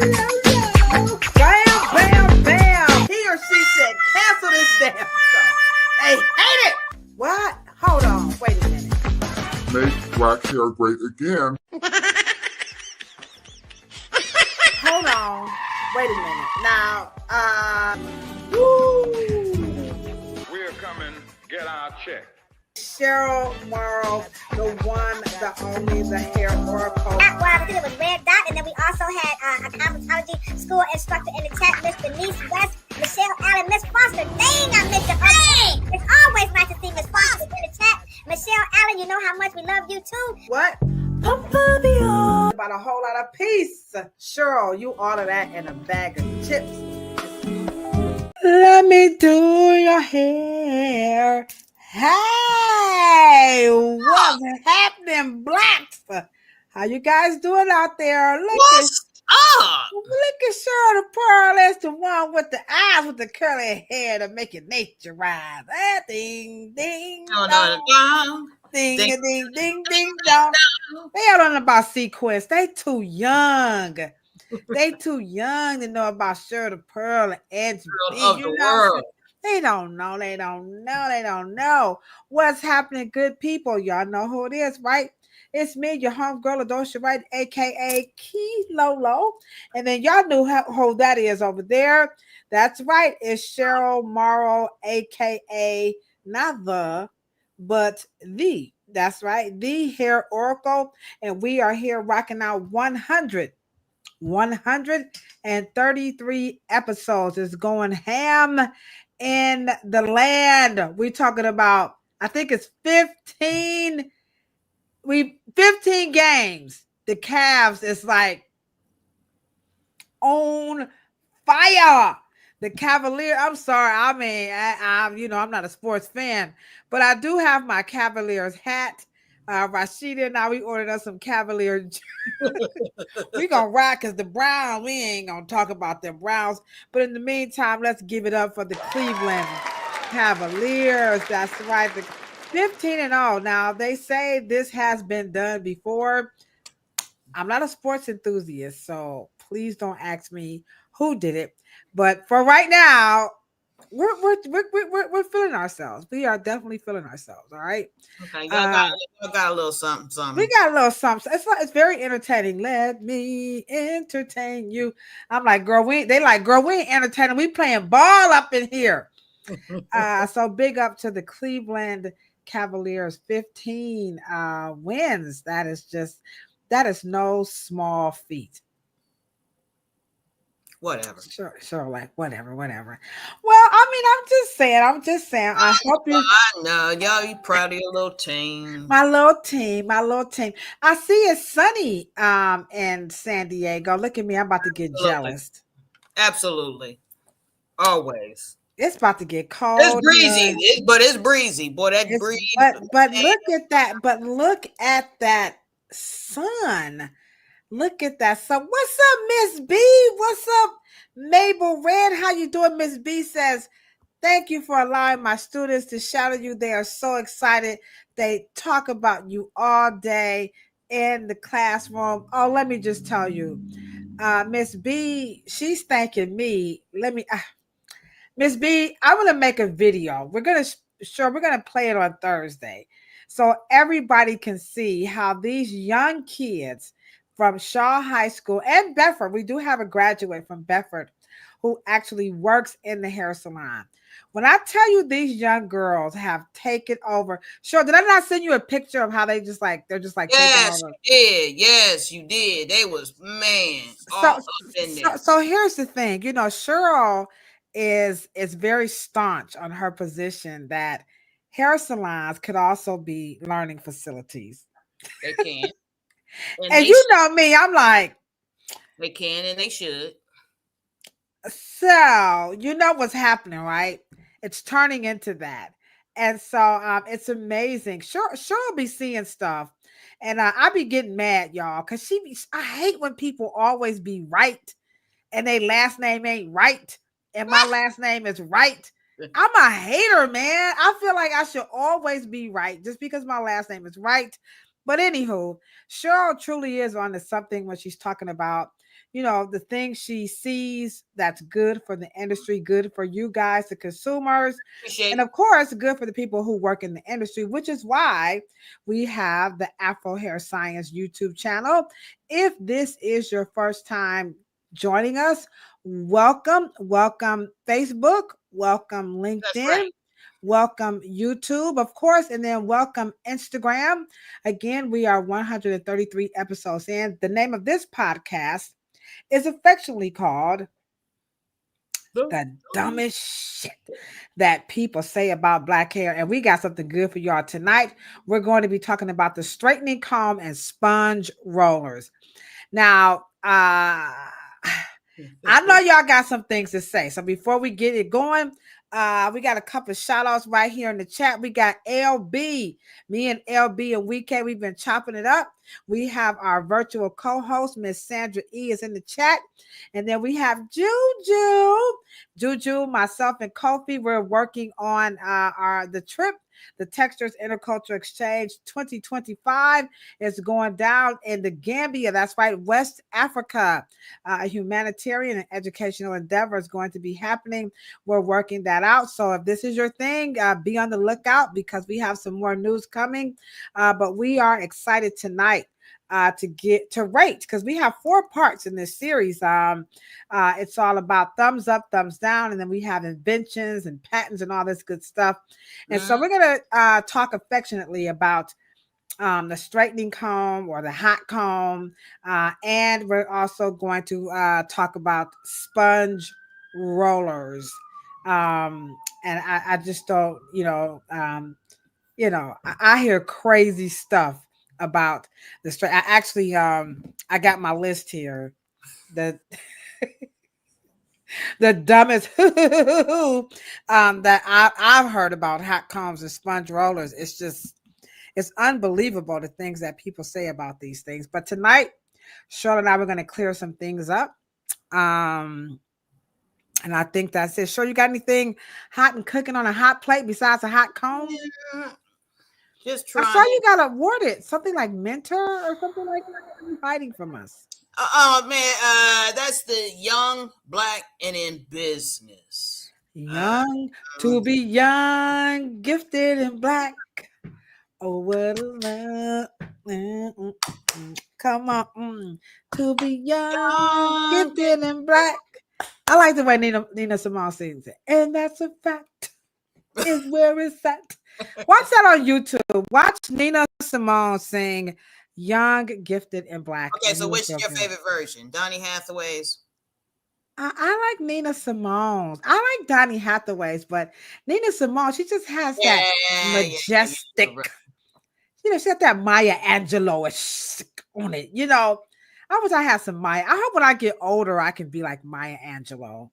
Bam, bam, bam. He or she said, cancel this damn show. They hate it. What? Hold on. Wait a minute. Make black hair great again. Hold on. Wait a minute. Now, woo. We're coming. Get our check. Cheryl Morrow, the one, the only, the hair oracle. What I did was Red Dot, and then we also had a cosmetology school instructor in the chat, Miss Denise West, Michelle Allen, Miss Foster. Dang, I missed your name. It's always nice to see Miss Foster in the chat. Michelle Allen, you know how much we love you too. What? About a whole lot of peace. Cheryl, you order that in a bag of chips. Let me do your hair. Hey, what's happening, blacks? How you guys doing out there? Look at Cheryl the Pearl. That's the one with the eyes with the curly hair to make your nature rise. Ding, ding, dong. Ding, ding, ding, ding, ding, dong. They don't know about sequence. They too young. They too young to know about Cheryl the Pearl and Edge. Of the world. They don't know. They don't know. They don't know what's happening. Good people, y'all know who it is, right? It's me, your homegirl Ladosha, right? A.k.a. Key Lolo. And then y'all knew who that is over there. That's right. It's Cheryl Morrow, a.k.a. not the, but the. That's right. The Hair Oracle. And we are here rocking out 133 episodes. It's going ham in the land. We're talking about, I think it's 15 games. The Cavs is like on fire. The Cavalier, I'm sorry. I mean, I'm not a sports fan, but I do have my Cavaliers hat. Rashida and I, we ordered us some Cavalier. We gonna rock because the Browns, we ain't gonna talk about the Browns. But in the meantime, let's give it up for the Cleveland Cavaliers. That's right. The 15-0. Now, they say this has been done before. I'm not a sports enthusiast, so please don't ask me who did it. But for right now, we're feeling ourselves. We are definitely feeling ourselves. All right. Okay, y'all got a little something. We got a little something. It's very entertaining. Let me entertain you. I'm like, girl, we ain't entertaining. We playing ball up in here. So big up to the Cleveland Cavaliers, 15 wins. That is no small feat. Whatever. Sure, like whatever. Well, I mean, I'm just saying. I hope you. I know y'all be proud of your little team. My little team. I see it's sunny in San Diego. Look at me. I'm about to get jealous. Absolutely. Always. It's about to get cold. It's breezy, but it's breezy. Boy, that breeze. But look at that. But look at that sun. Look at that. So what's up, Miss B? What's up, Mabel Red? How you doing? Miss B says, thank you for allowing my students to shadow you. They are so excited. They talk about you all day in the classroom. Oh, let me just tell you, Miss B, she's thanking me. Miss B, I'm going to make a video. We're going to play it on Thursday so everybody can see how these young kids from Shaw High School and Bedford. We do have a graduate from Bedford who actually works in the hair salon. When I tell you these young girls have taken over, sure, did I not send you a picture of how they're just like yes, taking over? You did. Yes, you did. They was all up in there. So here's the thing, Cheryl is very staunch on her position that hair salons could also be learning facilities. They can. And you know me, I'm like, they can and they should. So you know what's happening, right? It's turning into that. And so it's amazing. She'll be seeing stuff. And I be getting mad, y'all, because I hate when people always be right and their last name ain't right. And my last name is Wright. I'm a hater, man. I feel like I should always be right just because my last name is Wright. But anywho, Cheryl truly is on to something when she's talking about, the things she sees that's good for the industry, good for you guys, the consumers, Appreciate and it. of course, good for the people who work in the industry, which is why we have the Afro Hair Science YouTube channel. If this is your first time joining us, welcome, Facebook, welcome That's LinkedIn. right. Welcome YouTube, of course, and then welcome Instagram. Again, we are 133 episodes in. The name of this podcast is affectionately called The Dumbest Shit That People Say About Black Hair. And we got something good for y'all tonight. We're going to be talking about the straightening comb and sponge rollers. Now, I know y'all got some things to say. So before we get it going, we got a couple of shout outs right here in the chat. We got LB, me and LB and WeK. We've been chopping it up. We have our virtual co-host, Miss Sandra E, is in the chat. And then we have Juju, myself, and Kofi. We're working on the trip. The Textures Intercultural Exchange 2025 is going down in the Gambia. That's right, West Africa. A humanitarian and educational endeavor is going to be happening. We're working that out. So if this is your thing, be on the lookout because we have some more news coming. But we are excited tonight to get to rate because we have 4 parts in this series. It's all about thumbs up, thumbs down, and then we have inventions and patents and all this good stuff. And so we're going to talk affectionately about the straightening comb or the hot comb. And we're also going to talk about sponge rollers. And I just don't, I hear crazy stuff about the straight. I actually, I got my list here. The dumbest that I've heard about hot combs and sponge rollers. It's unbelievable the things that people say about these things. But tonight, Charlotte and I were going to clear some things up. And I think that's it. Sure, you got anything hot and cooking on a hot plate besides a hot comb? Yeah. Just I trying. saw you got awarded something like mentor or something like that. What are you hiding from us? Oh man, that's the young, black, and in business. Young to be young, gifted and black. Oh, what a love. Come on. To be young, gifted and black. I like the way Nina Simone sings it. And that's a fact. Is where it's at. Watch that on YouTube. Watch Nina Simone sing Young, Gifted, and Black. Okay, so You will which feel is your good. favorite version? Donny Hathaway's? I like Nina Simone's. I like Donny Hathaway's, but Nina Simone, she just has that majestic, she got that Maya Angelou-ish on it. I wish I had some Maya. I hope when I get older, I can be like Maya Angelou.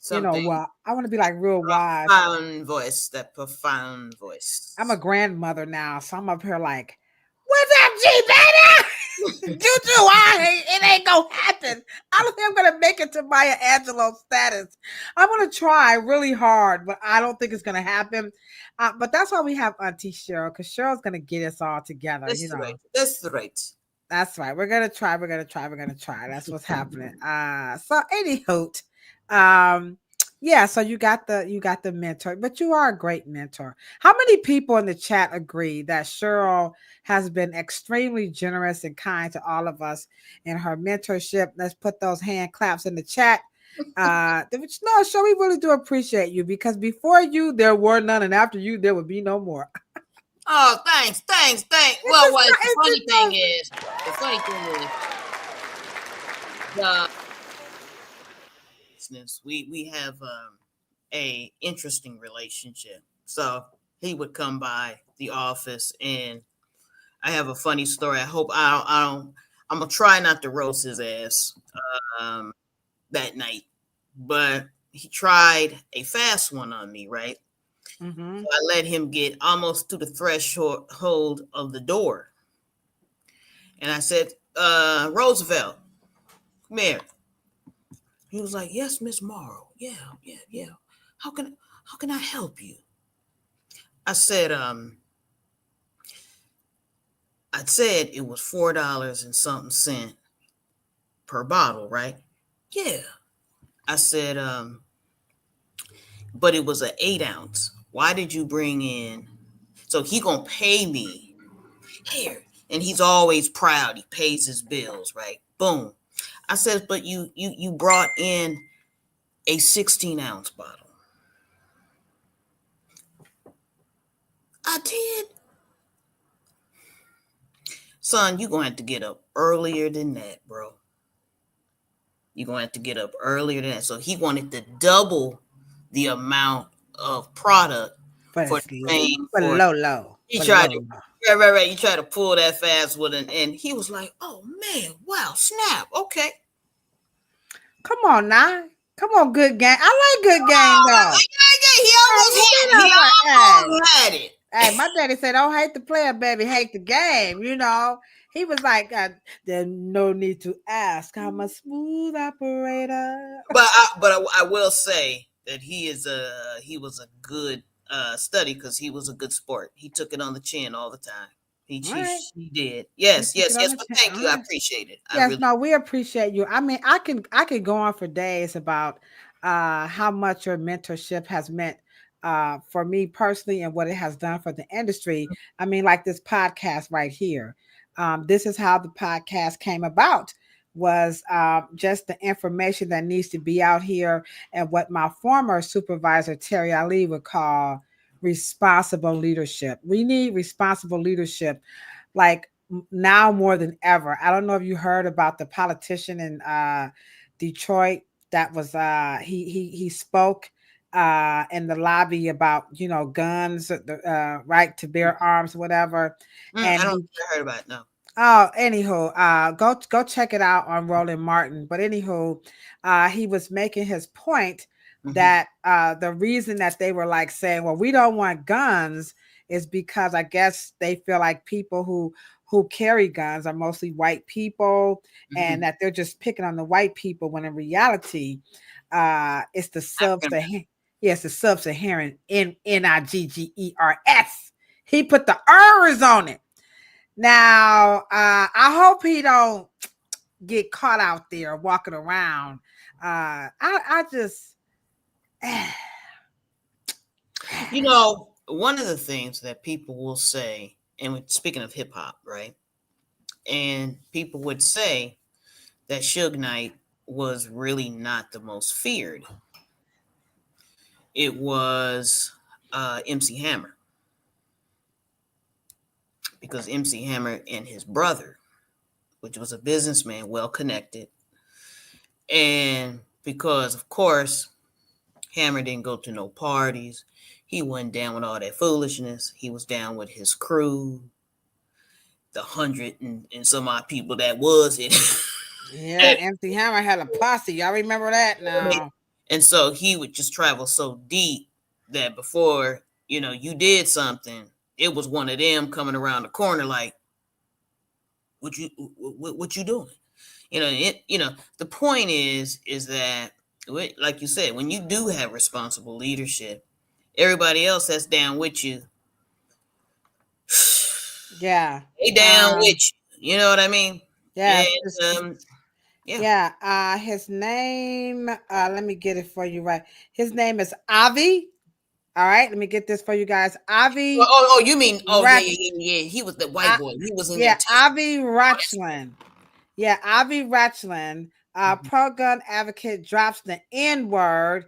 Something. I want to be like real wise. That profound voice. I'm a grandmother now, so I'm up here like, what's up, G baby? Juju, it ain't gonna happen. I don't think I'm gonna make it to Maya Angelou status. I'm gonna try really hard, but I don't think it's gonna happen. But that's why we have Auntie Cheryl, because Cheryl's gonna get us all together. That's right. That's right. That's right. We're gonna try. That's what's happening. So anywho, yeah, so you got the mentor, but you are a great mentor. How many people in the chat agree that Cheryl has been extremely generous and kind to all of us in her mentorship? Let's put those hand claps in the chat. No, Cheryl, we really do appreciate you because before you there were none, and after you there would be no more. Oh, thanks. Well, the funny thing is, we have a interesting relationship. So he would come by the office, and I have a funny story. I hope I'm gonna try not to roast his ass that night, but he tried a fast one on me, right? Mm-hmm. So I let him get almost to the threshold of the door, and I said, "Roosevelt, come here." He was like, "Yes, Miss Morrow. Yeah. How can I help you?" I said, I said it was $4 and something cent per bottle, right? Yeah. I said, but it was an 8-ounce. Why did you bring in? So he gonna pay me here, and he's always proud. He pays his bills, right? Boom. I said, but you brought in a 16-ounce bottle. I did. Son, you're gonna have to get up earlier than that, bro. You're gonna have to get up earlier than that. So he wanted to double the amount of product But for it's the same. but For low. he But tried low. to right. You try to pull that fast with an, and he was like, "Oh man, wow, snap, okay." Come on now. Come on, good game. I like good game though. He almost had it. Hey, my daddy said, "Don't hate the player, baby. Hate the game." You know, he was like, "There's no need to ask. I'm a smooth operator." But I will say that he was a good study because he was a good sport. He took it on the chin all the time. He did. Yes. But thank you. I appreciate it. Yes, no, we appreciate you. I mean, I could go on for days about how much your mentorship has meant for me personally and what it has done for the industry. I mean, like this podcast right here. This is how the podcast came about, was just the information that needs to be out here, and what my former supervisor Terry Ali would call responsible leadership. We need responsible leadership, like now more than ever. I don't know if you heard about the politician in Detroit that was he spoke in the lobby about, you know, guns, the right to bear arms, whatever. And I don't think I heard about it, no. Oh, anywho, go check it out on Roland Martin. But anywho, he was making his point that the reason that they were like saying, well, we don't want guns, is because I guess they feel like people who carry guns are mostly white people, and that they're just picking on the white people, when in reality, it's the Sub-Saharan, yes, the Sub-Saharan, Niggers. He put the R's on it. Now, I hope he don't get caught out there walking around. I just, you know, one of the things that people will say, and speaking of hip hop, right? And people would say that Suge Knight was really not the most feared. It was MC Hammer. Because MC Hammer and his brother, which was a businessman, well connected, and because, of course, Hammer didn't go to no parties. He wasn't down with all that foolishness. He was down with his crew, the 100 and some odd people that was it. Yeah, MC Hammer had a posse. Y'all remember that now? And so he would just travel so deep that before, you know, you did something, it was one of them coming around the corner like, what you doing? You know, the point is that, like you said, when you do have responsible leadership, everybody else that's down with you, yeah, they down with you. You know what I mean? Yeah. And, yeah. His name, let me get it for you right. His name is Avi. All right, let me get this for you guys. Avi. Oh, you mean? Oh, yeah. He was the white boy. He was in there. Avi Rachlan. Yeah, Avi Rachlan, pro-gun advocate, drops the N-word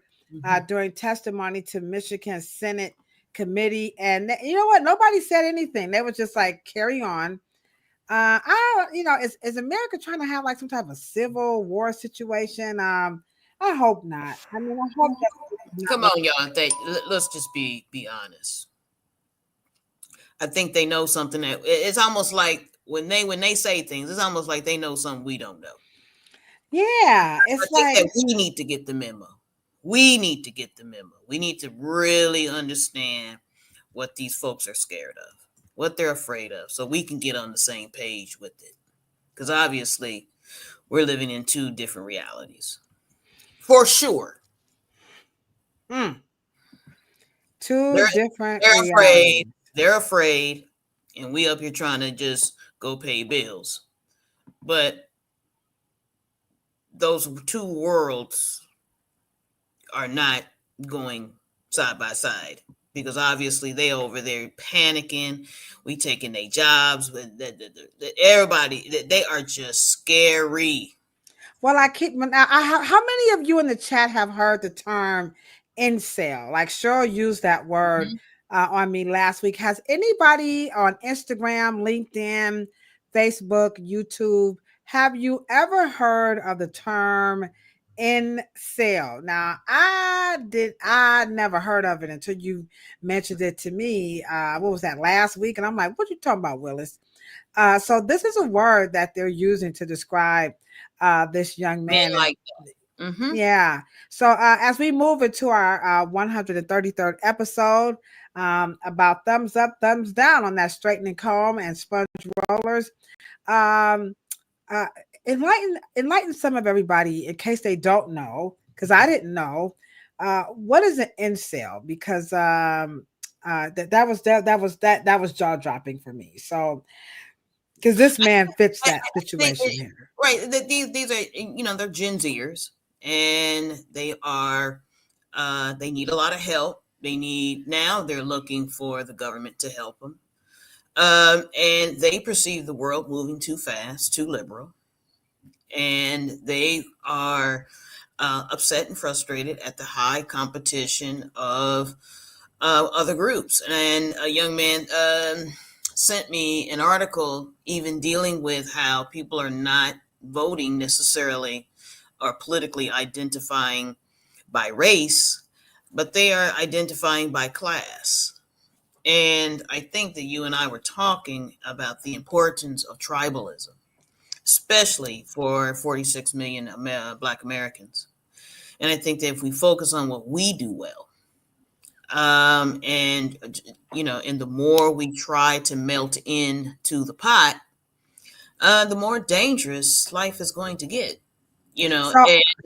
during testimony to Michigan Senate committee. And you know what? Nobody said anything. They were just like, carry on. Is America trying to have like some type of civil war situation? I hope not. I mean, I hope that. Come on, y'all. Let's just be honest. I think they know something that it's almost like when they say things, it's almost like they know something we don't know. Yeah, it's like that we need to get the memo. We need to get the memo. We need to really understand what these folks are scared of, what they're afraid of, so we can get on the same page with it. Because obviously, we're living in two different realities, for sure. Two different. They're afraid. They're afraid, and we up here trying to just go pay bills. But those two worlds are not going side by side, because obviously they over there panicking. We taking their jobs, but everybody, they are just scary. Well, how many of you in the chat have heard the term incel? Like Cheryl used that word on me last week. Has anybody on Instagram, LinkedIn, Facebook, YouTube, have you ever heard of the term incel? Now, I never heard of it until you mentioned it to me. What was that, last week? And I'm like, what you talking about, Willis? So this is a word that they're using to describe this young man. Like that. Mm-hmm. Yeah. So as we move into our 133rd episode about thumbs up, thumbs down on that straightening comb and sponge rollers, enlighten some of everybody in case they don't know, because I didn't know. What is an incel? Because that was jaw dropping for me. So, because this man fits that situation here. Right. These are, they're Gen Zers, and they are, they need a lot of help. They're looking for the government to help them. And they perceive the world moving too fast, too liberal. And they are upset and frustrated at the high competition of other groups. And a young man sent me an article even dealing with how people are not voting necessarily or politically identifying by race, but they are identifying by class. And I think that you and I were talking about the importance of tribalism, especially for 46 million Black Americans. And I think that if we focus on what we do well, and the more we try to melt into the pot, the more dangerous life is going to get. So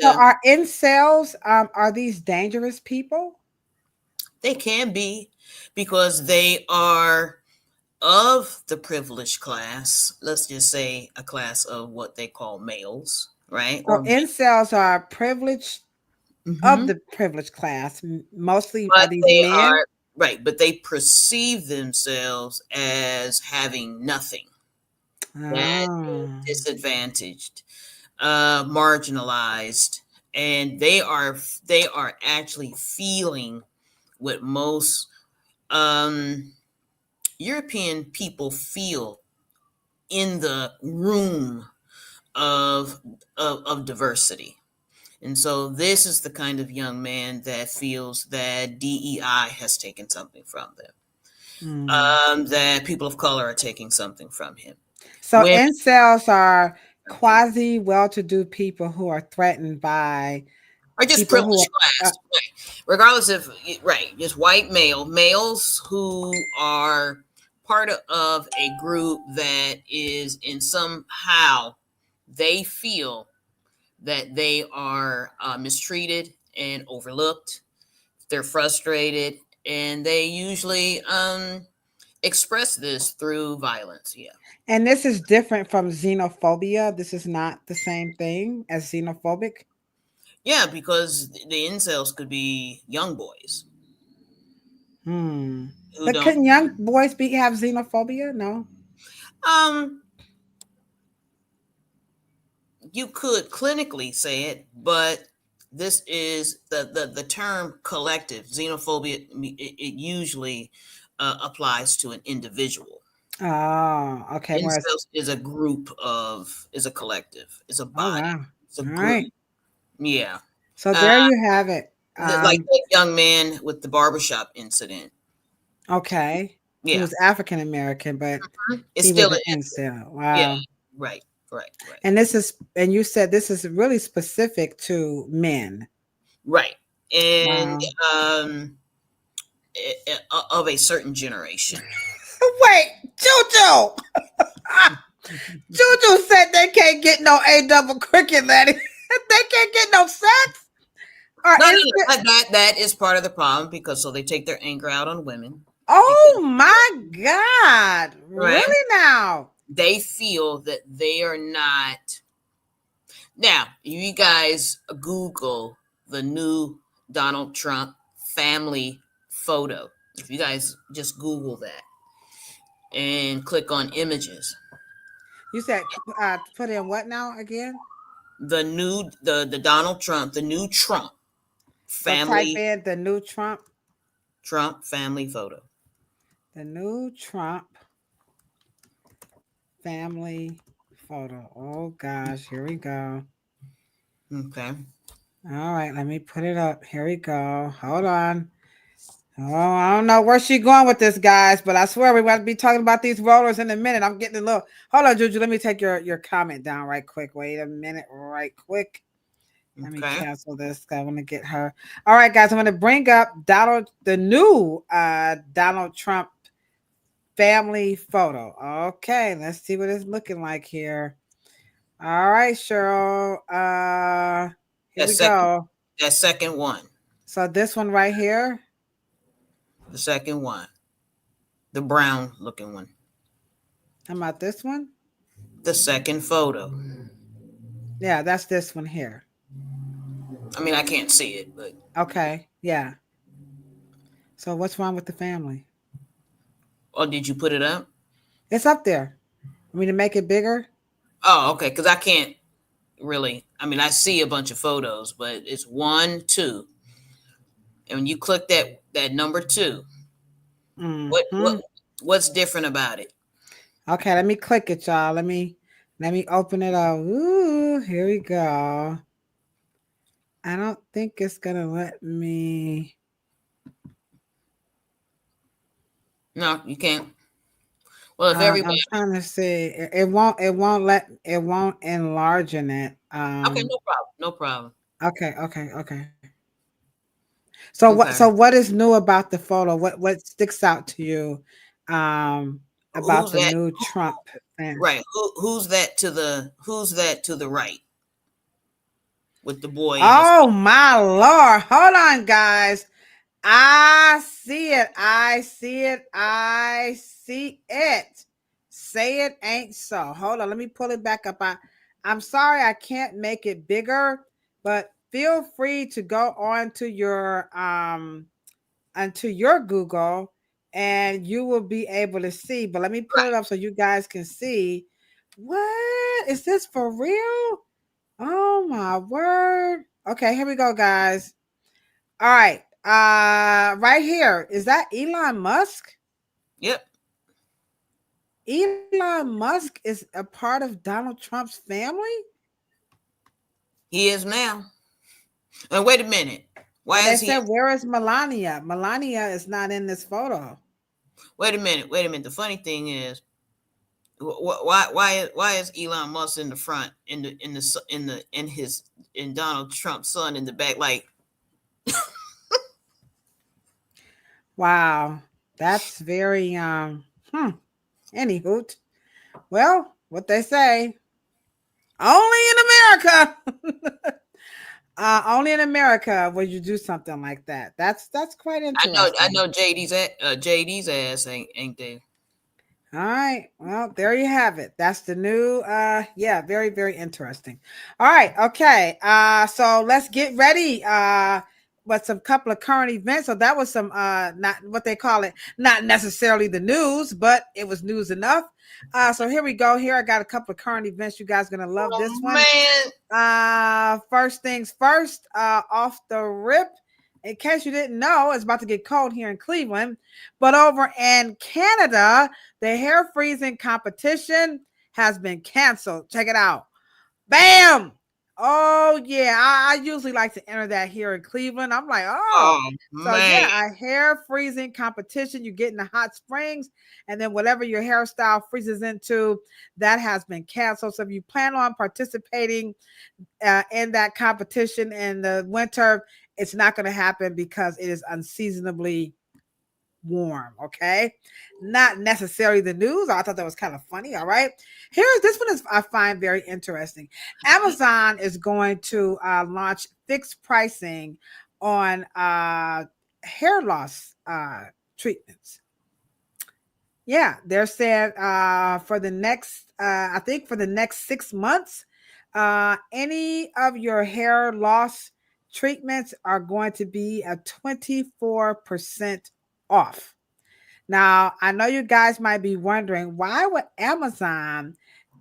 are incels, are these dangerous people? They can be, because they are of the privileged class. Let's just say a class of what they call males, right? So incels are privileged. Of the privileged class, mostly are these men. Right, but they perceive themselves as having nothing, disadvantaged, marginalized, and they are actually feeling what most European people feel in the room of diversity. And so this is the kind of young man that feels that DEI has taken something from them, that people of color are taking something from him. So incels are quasi well-to-do people who are threatened by, or just privileged class, right. Regardless of, just white males who are part of a group that is in somehow they feel that they are mistreated and overlooked. They're frustrated, and they usually express this through violence. Yeah. And this is different from xenophobia. This is not the same thing as xenophobic. Yeah, because the incels could be young boys. But can young boys have xenophobia? No. You could clinically say it, but this is the term collective xenophobia. It usually applies to an individual. Oh, okay. Incels is a collective, is a body. Oh, wow. It's a group. Right. Yeah. So there you have it. Like that young man with the barbershop incident. Okay. Yeah. He was African American, but it's still an incel. Wow. Yeah. Right. And you said this is really specific to men. Right. And of a certain generation. Wait, Juju. Juju said they can't get no A double cricket, Letty. They can't get no sex. That is part of the problem, because so they take their anger out on women. Oh my God. Right? Really now? they feel that they are not. Now, you guys Google the new Donald Trump family photo. If you guys just Google that and click on images, You said put in what now again? the Donald Trump, the new Trump So type family in the new Trump family photo. The new Trump family photo. Oh gosh, here we go. Okay. All right, let me put it up. Here we go. Hold on. Oh, I don't know where she going with this, guys, but I swear we're going to be talking about these rollers in a minute. I'm getting a little. Hold on, Juju. Let me take your comment down right quick. Wait a minute, right quick. Let me cancel this. I want to get her. All right, guys. I'm going to bring up the new Donald Trump family photo. Okay, let's see what it's looking like here. All right, Cheryl. Here we go. That second one. So this one right here. The second one. The brown looking one. How about this one? The second photo. Yeah, that's this one here. I mean, I can't see it, but okay, yeah. So what's wrong with the family? Oh, did you put it up? It's up there. I mean, to make it bigger. Oh, okay. Because I can't really. I mean, I see a bunch of photos, but it's 1, 2, and when you click that number 2, what's different about it? Okay, let me click it, y'all. Let me open it up. Ooh, here we go. I don't think it's gonna let me. No, you can't. Well, if everybody, I'm trying to see. It won't enlarge in it. Okay, no problem. Okay. So what is new about the photo? What sticks out to you about the new Trump thing? Right. Who's that to the right? With the boy. Oh my Lord. Hold on, guys. I see it. Say it ain't so. Hold on. Let me pull it back up. I'm sorry I can't make it bigger, but feel free to go on to your Google and you will be able to see. But let me pull it up so you guys can see. What is this for real? Oh my word. Okay, here we go, guys. All right. Right here. Is that Elon Musk? Yep. Elon Musk is a part of Donald Trump's family? He is now. And wait a minute. Why is he? They said, where is Melania? Melania is not in this photo. Wait a minute. The funny thing is, why is Elon Musk in the front, in Donald Trump's son in the back? Like, wow, that's very Anywho, well, what they say, only in America. Only in America would you do something like that. That's quite interesting. I know JD's ass ain't there. All right. Well, there you have it. That's the new very, very interesting. All right. Okay. So let's get ready with some couple of current events. So that was some not what they call it, not necessarily the news, but it was news enough. So here we go. Here I got a couple of current events. You guys are gonna love this one. Man. First things first, off the rip. In case you didn't know, it's about to get cold here in Cleveland, but over in Canada, the hair freezing competition has been canceled. Check it out. Bam! Oh, yeah. I usually like to enter that here in Cleveland. I'm like, a hair freezing competition. You get in the hot springs, and then whatever your hairstyle freezes into, that has been canceled. So if you plan on participating in that competition in the winter, it's not going to happen because it is unseasonably warm. Okay. Not necessarily the news. I thought that was kind of funny. All right. This one I find very interesting. Amazon is going to launch fixed pricing on hair loss treatments. Yeah, they're saying for the next, I think for the next 6 months, any of your hair loss treatments are going to be a 24% off. Now, I know you guys might be wondering, why would Amazon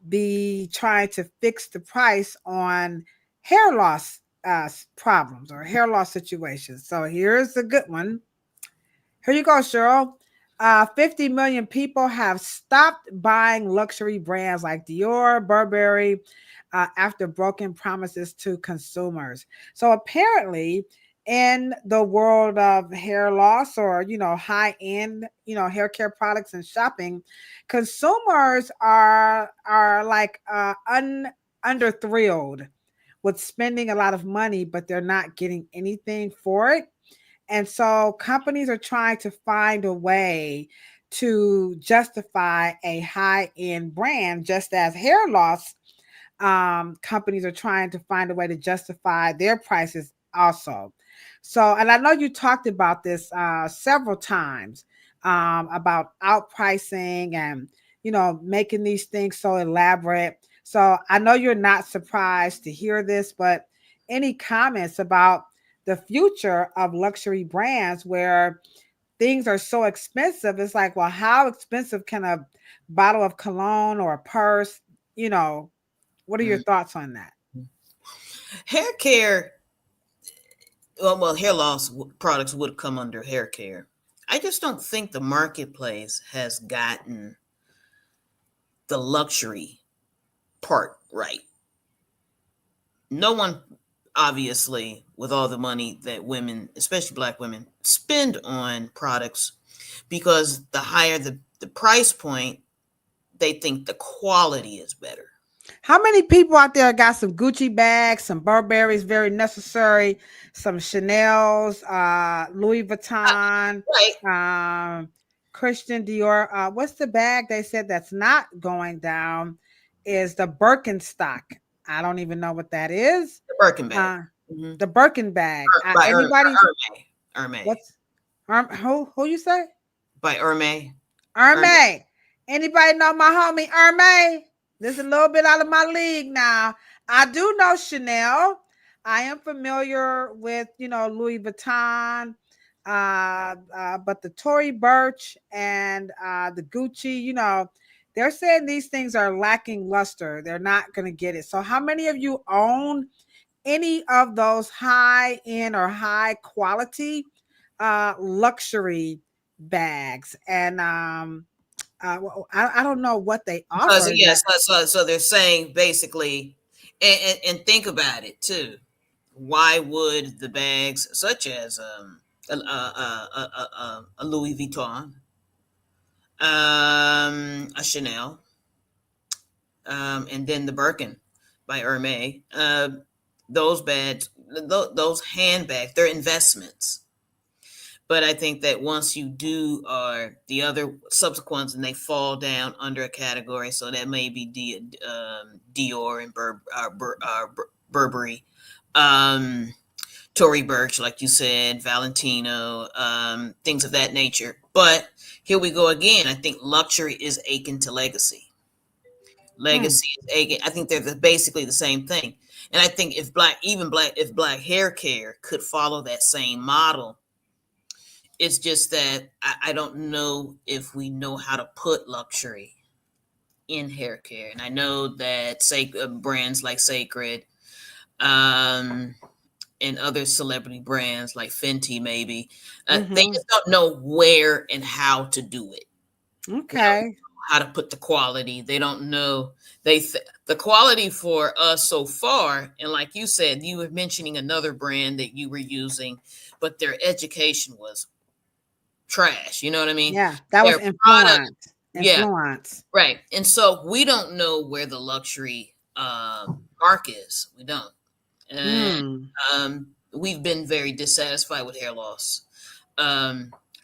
be trying to fix the price on hair loss problems or hair loss situations? So here's a good one. Here you go, Cheryl. 50 million people have stopped buying luxury brands like Dior, Burberry, after broken promises to consumers. So apparently, in the world of hair loss or high end hair care products and shopping, consumers are like under thrilled with spending a lot of money, but they're not getting anything for it. And so companies are trying to find a way to justify a high end brand, just as hair loss companies are trying to find a way to justify their prices also. So, and I know you talked about this several times about outpricing and, making these things so elaborate. So I know you're not surprised to hear this, but any comments about the future of luxury brands where things are so expensive? It's like, well, how expensive can a bottle of cologne or a purse, what are your thoughts on that? Hair care, well, hair loss products would come under hair care. I just don't think the marketplace has gotten the luxury part right. No one, obviously, with all the money that women, especially Black women, spend on products, because the higher the price point, they think the quality is better. How many people out there got some Gucci bags, some Burberry's, very necessary, some Chanel's, Louis Vuitton, Right. Christian Dior? What's the bag they said that's not going down? Is the Birkenstock. I don't even know what that is. The Birkin bag. The Birkin bag. By Anybody? Hermes. What's who you say? By Hermes. Hermes. Anybody know my homie Hermes? This is a little bit out of my league now. I do know Chanel. I am familiar with, Louis Vuitton, but the Tory Burch and the Gucci, they're saying these things are lacking luster. They're not going to get it. So how many of you own any of those high end or high quality luxury bags? And I don't know what they offer. Yes, so they're saying basically, and think about it too. Why would the bags such as a Louis Vuitton, a Chanel, and then the Birkin by Hermes, those bags, those handbags, they're investments. But I think that once you do the other subsequent, and they fall down under a category, so that may be Dior and Burberry, Tory Burch, like you said, Valentino, things of that nature. But here we go again. I think luxury is akin to legacy. Legacy is akin. I think they're basically the same thing. And I think if black hair care could follow that same model, it's just that I don't know if we know how to put luxury in hair care. And I know that brands like Sacred, and other celebrity brands like Fenty, maybe, they just don't know where and how to do it. Okay. How to put the quality. They don't know. The quality for us so far, and like you said, you were mentioning another brand that you were using, but their education was trash. You know what I mean? Yeah, that was influence. Yeah, right. And so we don't know where the luxury mark is. We don't. And we've been very dissatisfied with hair loss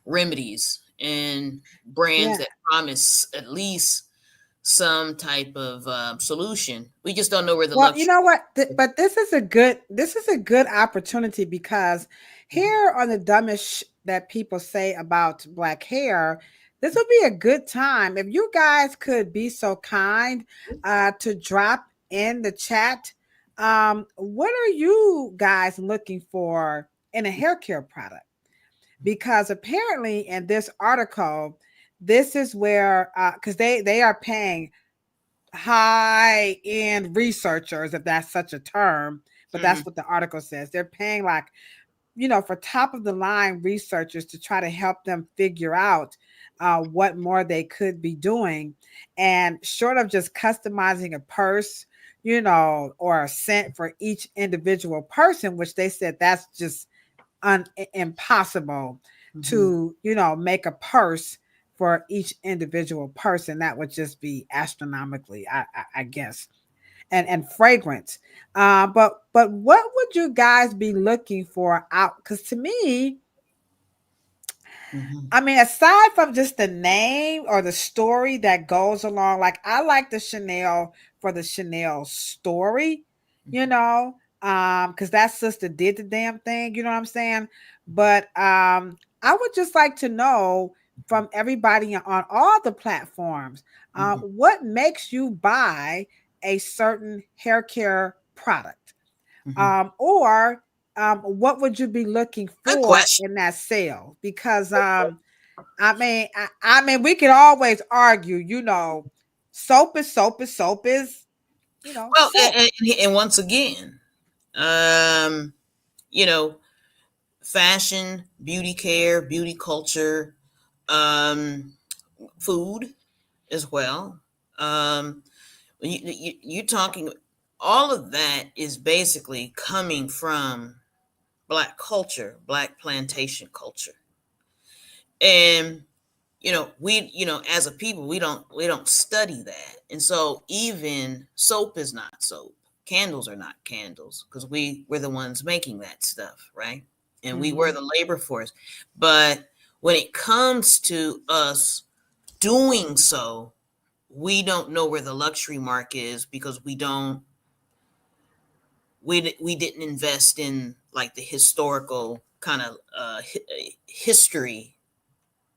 remedies and brands that promise at least some type of solution. We just don't know where the luxury. You know what? But this is a good opportunity, because here on the dumbest that people say about Black hair, this would be a good time if you guys could be so kind to drop in the chat. What are you guys looking for in a hair care product? Because apparently in this article, this is where because they are paying high end researchers, if that's such a term, but that's what the article says. They're paying like, for top of the line researchers to try to help them figure out what more they could be doing. And short of just customizing a purse, or a scent for each individual person, which they said that's just impossible to, make a purse for each individual person. That would just be astronomically, I guess. And fragrance. But what would you guys be looking for out? Because to me, I mean, aside from just the name or the story that goes along, like I like the Chanel for the Chanel story, because that sister did the damn thing, you know what I'm saying? But I would just like to know from everybody on all the platforms, what makes you buy a certain hair care product? Or what would you be looking for in that sale? Because I mean, we can always argue, soap is soap is soap is, well, and once again, fashion, beauty care, beauty culture, food as well. You're talking, all of that is basically coming from Black culture, Black plantation culture. And we as a people, we don't study that. And so even soap is not soap, candles are not candles, because we're the ones making that stuff, right? And we were the labor force. But when it comes to us doing so, we don't know where the luxury mark is, because we didn't invest in like the historical kind of history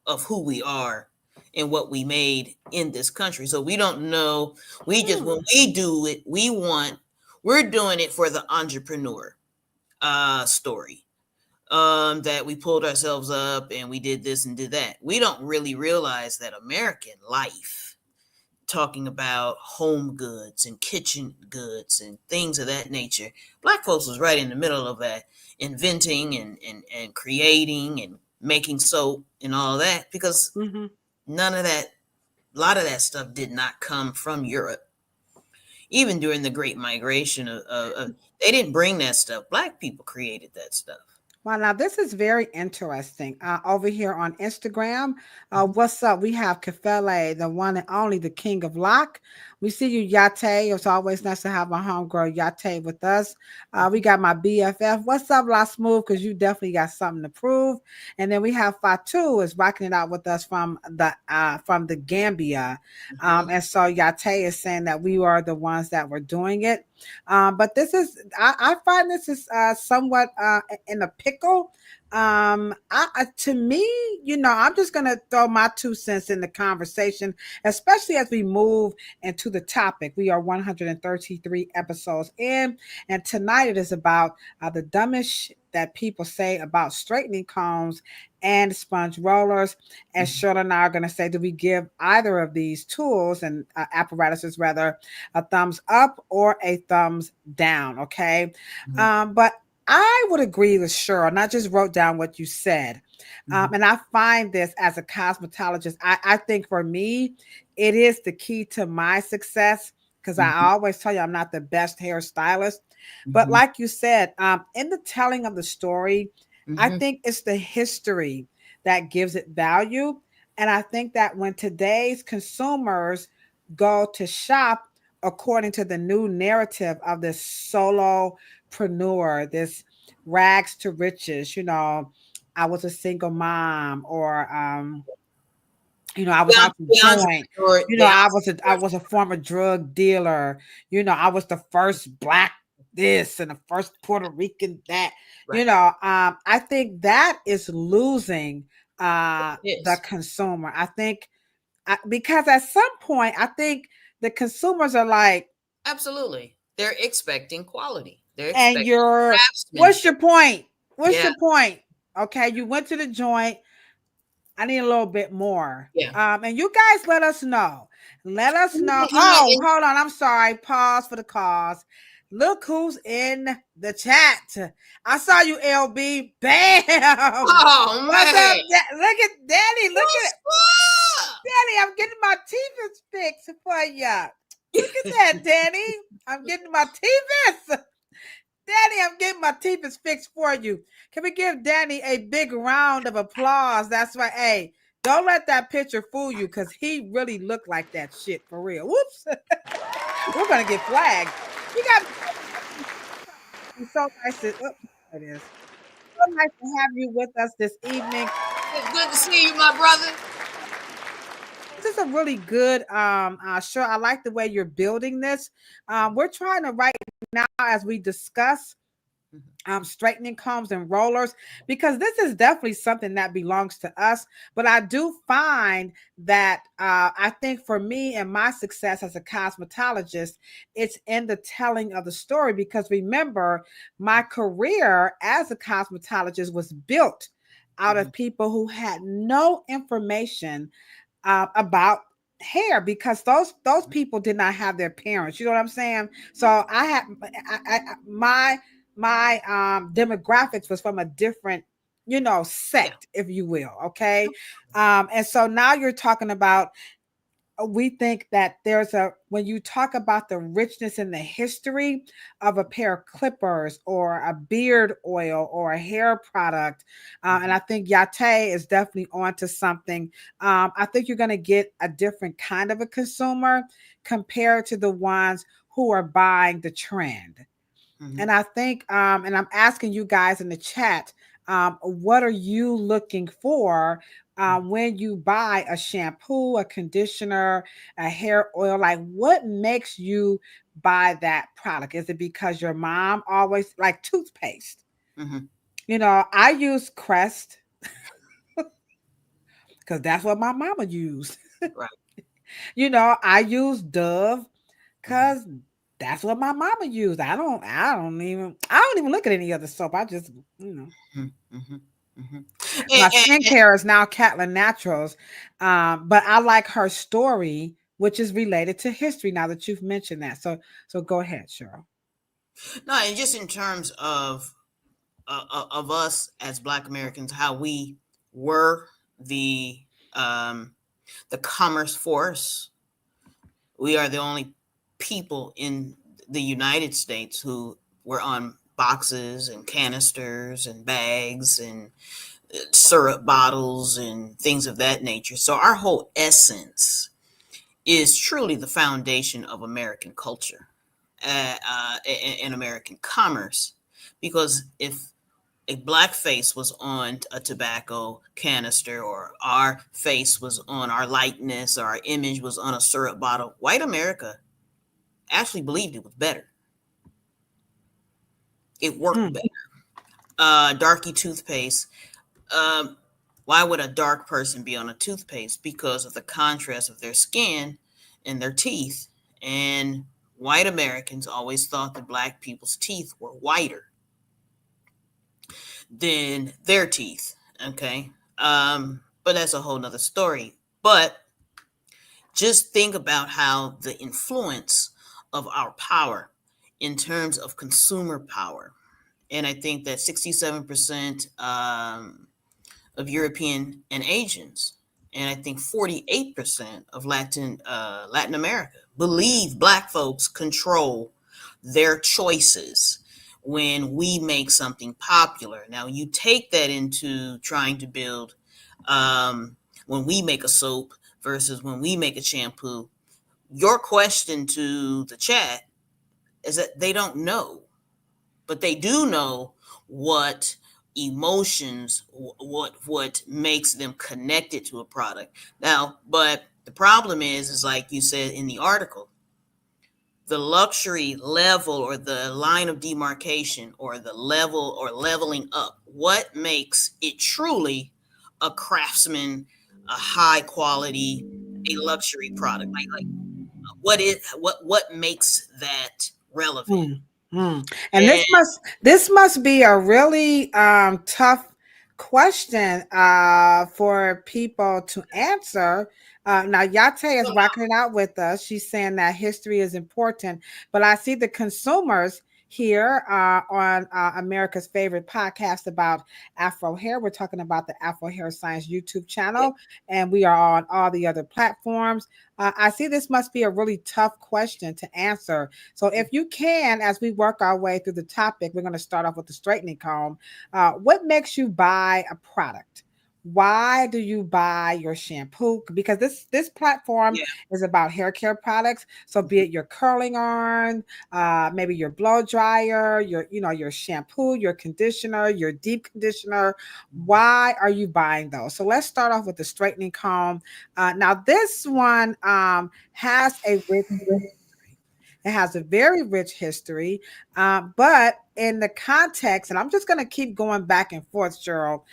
of who we are and what we made in this country. So we don't know. When we do it, we're doing it for the entrepreneur story. That we pulled ourselves up and we did this and did that. We don't really realize that American life, talking about home goods and kitchen goods and things of that nature, Black folks was right in the middle of that, inventing and creating and making soap and all that, because none of that, a lot of that stuff did not come from Europe. Even during the Great Migration they didn't bring that stuff. Black people created that stuff. Well, now this is very interesting. Over here on Instagram, what's up? We have Kefele, the one and only, the king of lock. We see you, Yate. It's always nice to have a homegirl Yate with us. We got my BFF. What's up, La Smooth? Because you definitely got something to prove. And then we have Fatu is rocking it out with us from the Gambia. And so Yate is saying that we are the ones that were doing it. But this is, I find this is somewhat in a pickle. To me, I'm just going to throw my 2 cents in the conversation, especially as we move into the topic. We are 133 episodes in, and tonight it is about the dumbest shit that people say about straightening combs and sponge rollers. And Cheryl and I are going to say, do we give either of these tools and apparatuses rather a thumbs up or a thumbs down? Okay. But I would agree with Cheryl, and I just wrote down what you said. And I find this as a cosmetologist, I think for me, it is the key to my success, because I always tell you I'm not the best hairstylist. But like you said, in the telling of the story, I think it's the history that gives it value. And I think that when today's consumers go to shop according to the new narrative of this solopreneur, this rags to riches, I was a single mom, or I was out to joint. I was a former drug dealer. I was the first Black this and the first Puerto Rican that. Right. I think that is losing the consumer. I think because at some point, I think the consumers are like, absolutely, they're expecting quality. They're and expecting what's your point? What's Yeah. your point? Okay, you went to the joint. I need a little bit more. Yeah. And you guys let us know. Let us know. You know, Oh, hold on. I'm sorry. Pause for the cause. Look who's in the chat. I saw you, LB. Bam. Oh, What's man. up? Look at Danny. Look at Danny. I'm getting my teeth fixed for you. Look at that, Danny. I'm getting my teeth. Danny, I'm getting my teeth fixed for you. Can we give Danny a big round of applause? That's right. Hey, don't let that picture fool you, because he really looked like that shit for real. Whoops. We're going to get flagged. You got so nice to, it is. So nice to have you with us this evening. It's good to see you, my brother. This is a really good show. I like the way you're building this. We're trying to right now, as we discuss straightening combs and rollers, because this is definitely something that belongs to us. But I do find that I think for me and my success as a cosmetologist, it's in the telling of the story. Because remember, my career as a cosmetologist was built out of people who had no information about hair, because those people did not have their parents. You know what I'm saying? So I had my demographics was from a different, sect, if you will. Okay. And so now you're talking about, we think that when you talk about the richness in the history of a pair of clippers or a beard oil or a hair product, and I think Yate is definitely onto something. I think you're going to get a different kind of a consumer compared to the ones who are buying the trend. And I think, and I'm asking you guys in the chat, what are you looking for when you buy a shampoo, a conditioner, a hair oil? Like, what makes you buy that product? Is it because your mom always, like toothpaste? I use Crest because that's what my mama used. Right. I use Dove because that's what my mama used. I don't even look at any other soap. I just, my skincare is now Catlin Naturals. But I like her story, which is related to history, now that you've mentioned that. So go ahead, Cheryl. No, and just in terms of us as Black Americans, how we were the commerce force. We are the only people in the United States who were on boxes and canisters and bags and syrup bottles and things of that nature. So our whole essence is truly the foundation of American culture and American commerce. Because if a black face was on a tobacco canister, or our face was on our likeness, or our image was on a syrup bottle, white America actually believed it was better. It worked better. Darky toothpaste. Why would a dark person be on a toothpaste? Because of the contrast of their skin and their teeth. And white Americans always thought that black people's teeth were whiter than their teeth. Okay. But that's a whole nother story. But just think about how the influence of our power in terms of consumer power. And I think that 67% of European and Asians, and I think 48% of Latin America believe black folks control their choices when we make something popular. Now, you take that into trying to build when we make a soap versus when we make a shampoo. Your question to the chat is that they don't know, but they do know what emotions, what makes them connected to a product. Now, but the problem is like you said in the article, the luxury level or the line of demarcation or the level or leveling up, what makes it truly a craftsman, a high quality, a luxury product? Like what makes that relevant? And And this must be a really tough question for people to answer. Now Yate is rocking it out with us. She's saying that history is important, but I see the consumers here on America's favorite podcast about Afro hair. We're talking about the Afro Hair Science YouTube channel, and we are on all the other platforms. I see this must be a really tough question to answer. So if you can, as we work our way through the topic, we're going to start off with the straightening comb. What makes you buy a product? Why do you buy your shampoo? Because this platform is about hair care products. So be it your curling iron, maybe your blow dryer, your shampoo, your conditioner, your deep conditioner. Why are you buying those? So let's start off with the straightening comb. Now this one has a rich it has a very rich history, but in the context, and I'm just going to keep going back and forth, Cheryl,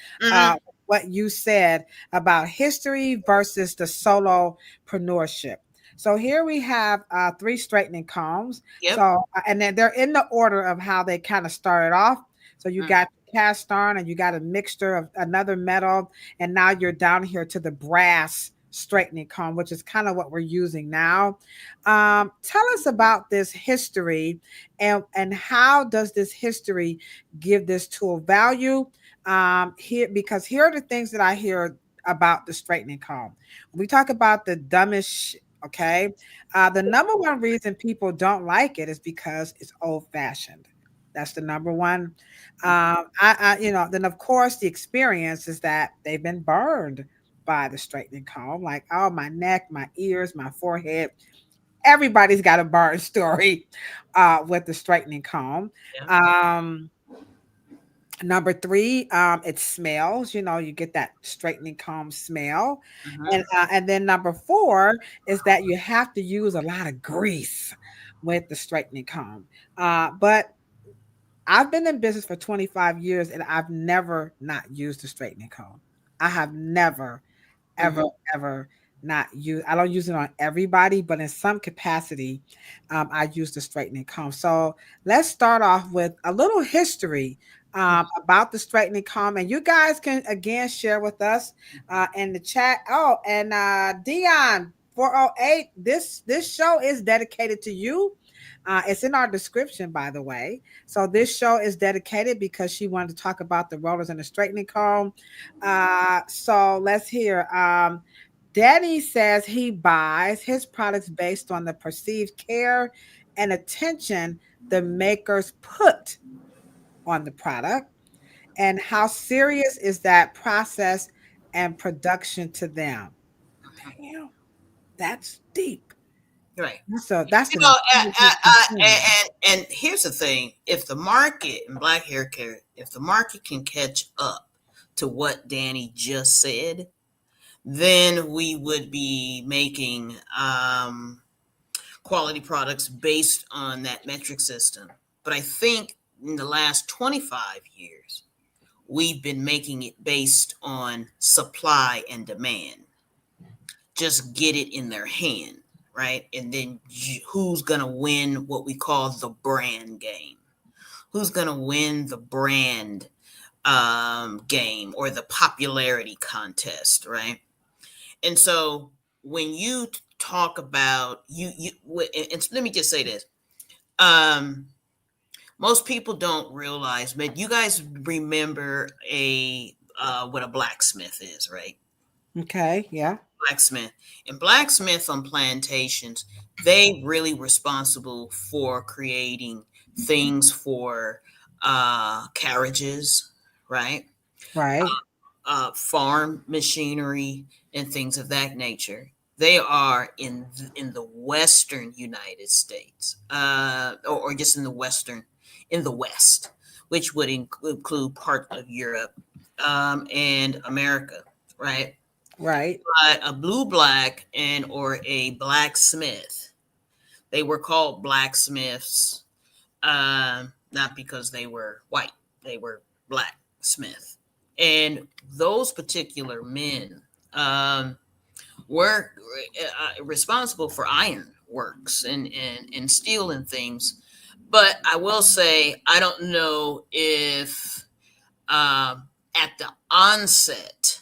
what you said about history versus the solopreneurship. So here we have 3 straightening combs. So, and then they're in the order of how they kind of started off. So you got cast iron and you got a mixture of another metal, and now you're down here to the brass straightening comb, which is kind of what we're using now. Tell us about this history and how does this history give this tool value? Because here are the things that I hear about the straightening comb. We talk about the dumbest. Okay. The number one reason people don't like it is because it's old fashioned. That's the number one. Then of course the experience is that they've been burned by the straightening comb. Like, oh, my neck, my ears, my forehead. Everybody's got a burn story with the straightening comb. Number 3, it smells. You get that straightening comb smell. And then number 4 is that you have to use a lot of grease with the straightening comb. But I've been in business for 25 years and I've never not used the straightening comb. I have never, ever not use. I don't use it on everybody, but in some capacity, I use the straightening comb. So let's start off with a little history about the straightening comb, and you guys can again share with us in the chat. Oh, and Dion 408, this show is dedicated to you. It's in our description, by the way. So this show is dedicated because she wanted to talk about the rollers and the straightening comb. So let's hear. Danny says he buys his products based on the perceived care and attention the makers put on the product, and how serious is that process and production to them. Damn, that's deep. Right. So that's and here's the thing: if the market in black hair care, if the market can catch up to what Danny just said, then we would be making quality products based on that metric system. But I think in the last 25 years, we've been making it based on supply and demand. Just get it in their hand. Right. And then who's going to win what we call the brand game? Who's going to win the brand game or the popularity contest? Right. And so when you talk about and let me just say this. Most people don't realize, but you guys remember what a blacksmith is, right? Okay. Yeah. Blacksmith on plantations, they really responsible for creating things for carriages, right? Farm machinery and things of that nature. They are in the Western United States, or just in the West, which would include part of Europe and America, right? Right. But a blue black or a blacksmith, they were called blacksmiths, not because they were white, they were blacksmith. And those particular men were responsible for iron works and steel and things. But I will say, I don't know if at the onset,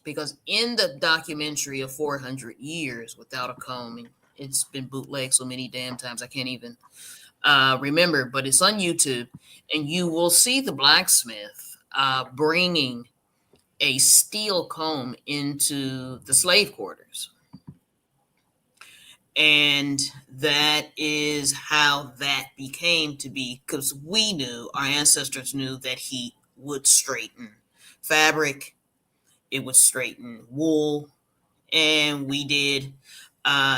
because in the documentary of 400 Years Without a Comb, it's been bootlegged so many damn times I can't even remember, but it's on YouTube, and you will see the blacksmith bringing a steel comb into the slave quarters. And that is how that became to be, because we knew, our ancestors knew, that heat would straighten fabric, it would straighten wool, and we did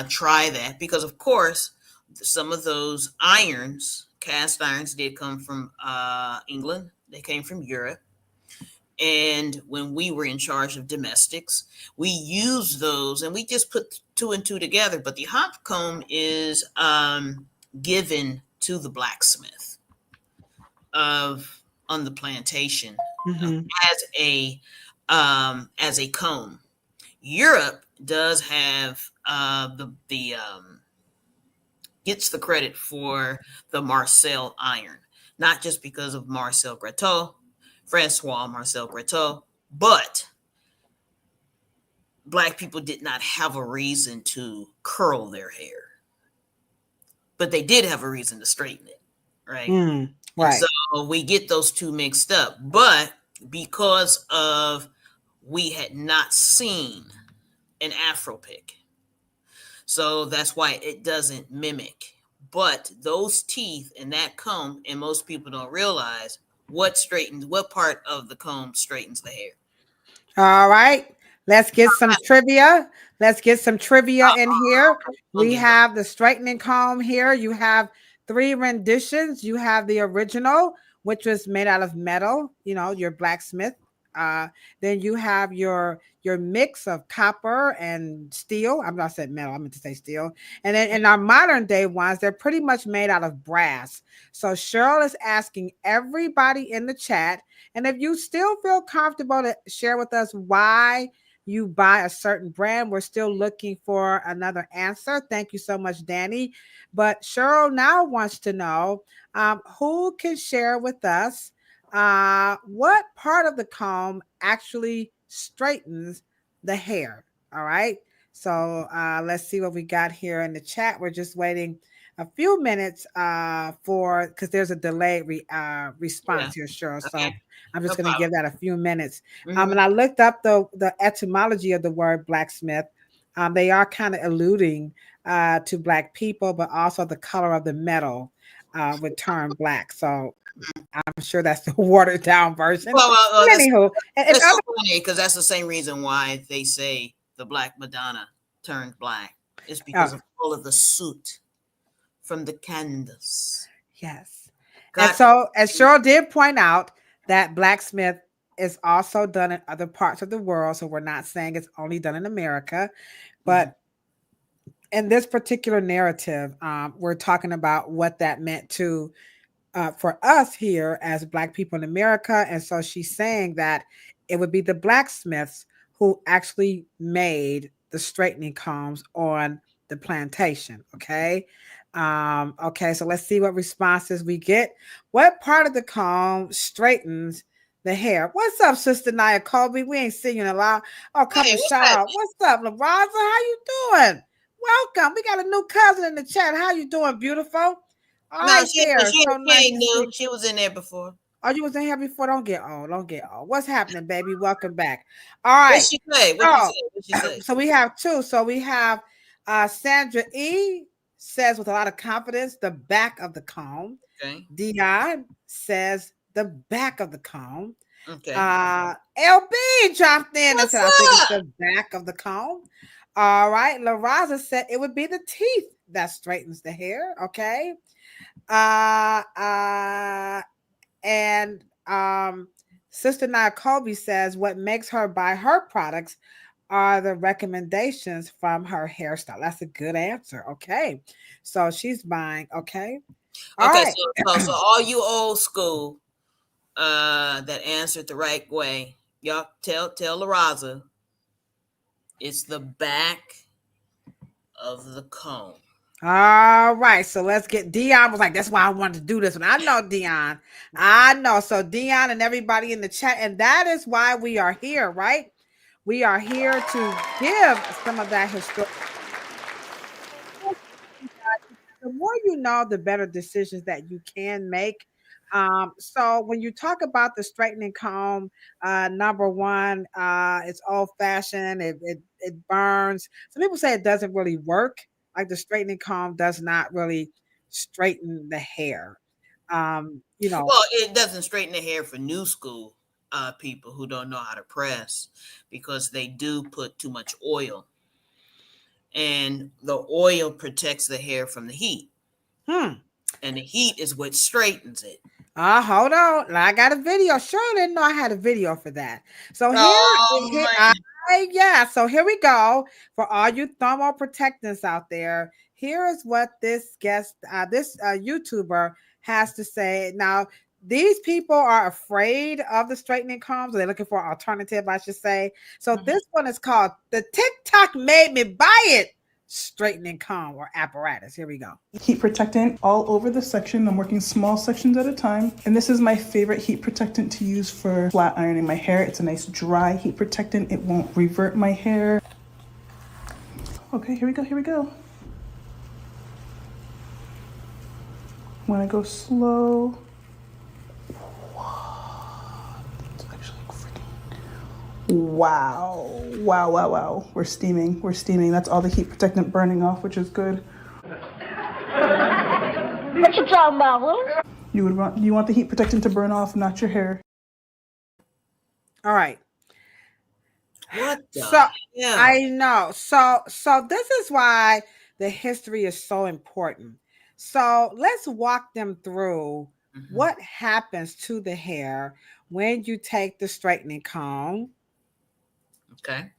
try that because, of course, some of those irons, cast irons, did come from England. They came from Europe. And when we were in charge of domestics, we used those, and we just put two and two together. But the hop comb is given to the blacksmith on the plantation as a comb. Europe does have gets the credit for the Marcel iron, not just because of Francois Marcel Gretto, but Black people did not have a reason to curl their hair, but they did have a reason to straighten it, right? Right. So we get those two mixed up, but because of we had not seen an Afro pick, so that's why it doesn't mimic. But those teeth and that comb, and most people don't realize what part of the comb straightens the hair. All right. Let's get some trivia. Let's get some trivia in here. We have the straightening comb here. You have 3 renditions. You have the original, which was made out of metal, your blacksmith. Then you have your mix of copper and steel. I'm not saying metal, I meant to say steel. And then in our modern day ones, they're pretty much made out of brass. So Cheryl is asking everybody in the chat, and if you still feel comfortable to share with us why you buy a certain brand, we're still looking for another answer. Thank you so much, Danny. But Cheryl now wants to know who can share with us what part of the comb actually straightens the hair. All right. So let's see what we got here in the chat. We're just waiting a few minutes because there's a delayed response here, Cheryl. So I'm just going to give that a few minutes. And I looked up the etymology of the word blacksmith. They are kind of alluding to Black people, but also the color of the metal would turn black. So I'm sure that's the watered down version. Well, anywho, that's so funny because that's the same reason why they say the Black Madonna turned black. It's because of all of the soot from the candles. Yes. And so, as Cheryl did point out, that blacksmith is also done in other parts of the world. So we're not saying it's only done in America, but in this particular narrative, we're talking about what that meant to for us here as Black people in America. And so she's saying that it would be the blacksmiths who actually made the straightening combs on the plantation. Okay. Okay. So let's see what responses we get. What part of the comb straightens the hair? What's up, Sister Nia Colby? We ain't seeing you in a lot. Oh, come to shout out. What's up, LaRaza? How you doing? Welcome. We got a new cousin in the chat. How you doing, beautiful? She ain't new. She was in there before. Oh, you was in here before? Don't get old. Don't get old. What's happening, baby? Welcome back. All right. What she say? What she say? So we have 2. So we have Sandra E. says with a lot of confidence, the back of the comb. Okay. Dion says the back of the comb. Okay. LB dropped in and said, I think it's the back of the comb. All right. LaRaza said it would be the teeth that straightens the hair. Okay. And Sister Nia Colby says what makes her buy her products are the recommendations from her hairstyle. That's a good answer. Okay. So she's buying. Okay. All right. So all you old school that answered the right way, Y'all tell LaRaza it's the back of the comb. All right, so let's get Dion was like, that's why I wanted to do this one. I know Dion. I know. So Dion and everybody in the chat, and that is why we are here, right? We are here to give some of that history. The more you know, the better decisions that you can make. So when you talk about the straightening comb, number one, it's old fashioned. It burns. Some people say it doesn't really work. Like the straightening comb does not really straighten the hair. Well, it doesn't straighten the hair for new school people who don't know how to press, because they do put too much oil, and the oil protects the hair from the heat. And the heat is what straightens it. Hold on. I got a video. Sure, didn't know I had a video for that. So so here we go. For all you thermal protectants out there, here is what this YouTuber has to say. Now, these people are afraid of the straightening combs. They're looking for an alternative, I should say. So this one is called "The TikTok Made Me Buy It" straightening comb or apparatus. Here we go. Heat protectant all over the section. I'm working small sections at a time. And this is my favorite heat protectant to use for flat ironing my hair. It's a nice dry heat protectant. It won't revert my hair. Okay, here we go. When I go slow. It's actually freaking... Wow. We're steaming. That's all the heat protectant burning off, which is good. What you talking about? You want the heat protectant to burn off, not your hair. All right. What the hell? I know. So this is why the history is so important. So let's walk them through what happens to the hair when you take the straightening comb. Okay.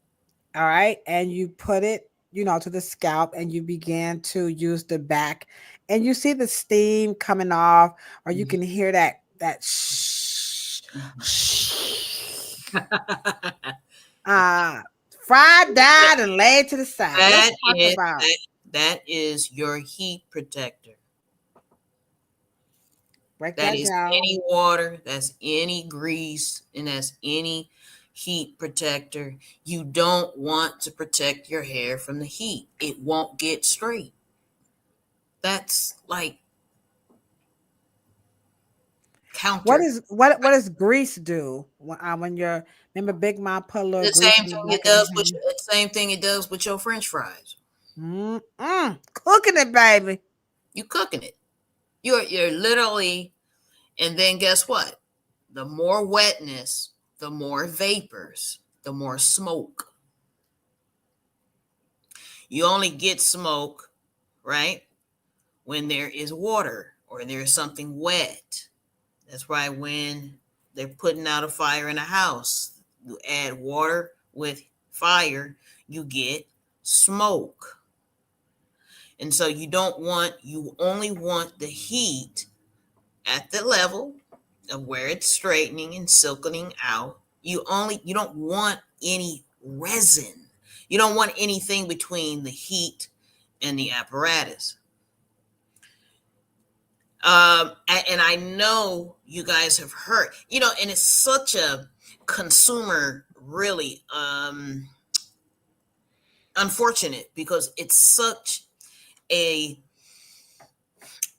All right. And you put it, to the scalp, and you begin to use the back, and you see the steam coming off, or you can hear that shh. Fried, dyed, and laid to the side. That is your heat protector. Break that is down. Any water, that's any grease, and that's any heat protector. You don't want to protect your hair from the heat. It won't get straight. That's like counter. What does grease do when you're, remember Big Mom put a little the grease same thing it does with the same thing it does with your French fries. Cooking it, baby. You cooking it. You're literally, and then guess what? The more wetness, the more vapors, the more smoke. You only get smoke, right, when there is water or there's something wet. That's why when they're putting out a fire in a house, you add water with fire, you get smoke. And so you only want the heat at the level of where it's straightening and silkening out. You don't want any resin. You don't want anything between the heat and the apparatus. And I know you guys have heard, and it's such a consumer, really unfortunate, because it's such a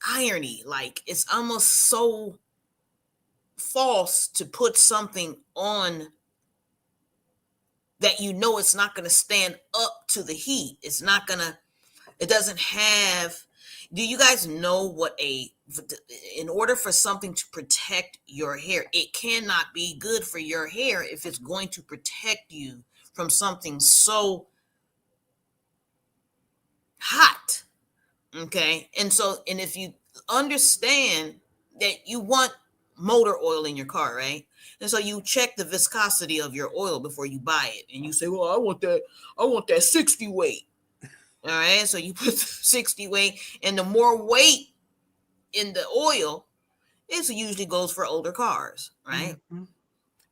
irony. Like, it's almost so false to put something on that it's not going to stand up to the heat. It doesn't have. Do you guys know in order for something to protect your hair, it cannot be good for your hair if it's going to protect you from something so hot. Okay. And if you understand that you want motor oil in your car, right? And so you check the viscosity of your oil before you buy it. And you say, well, I want that 60 weight. All right. So you put 60 weight, and the more weight in the oil, it usually goes for older cars, right?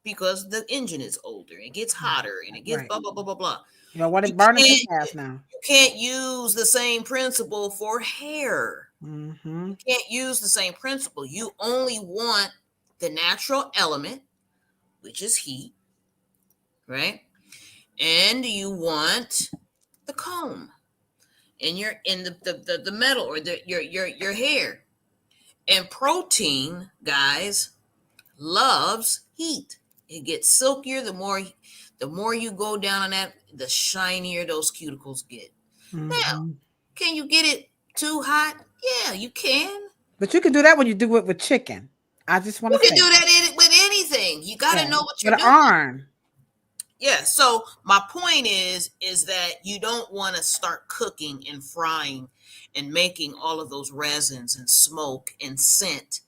because the engine is older. It gets hotter and it gets blah, blah, blah, blah, blah. You don't want it burning too fast now. You can't use the same principle for hair. Mm-hmm. You can't use the same principle. You only want the natural element, which is heat, right? And you want the comb in the metal or your hair. And protein, guys, loves heat. It gets silkier the more you go down on that, the shinier those cuticles get. Mm-hmm. Now, can you get it too hot? Yeah, you can. But you can do that when you do it with chicken. I just want to say you can do that with anything. You got to know what you're with doing. iron. Yeah. So my point is that you don't want to start cooking and frying and making all of those resins and smoke and scent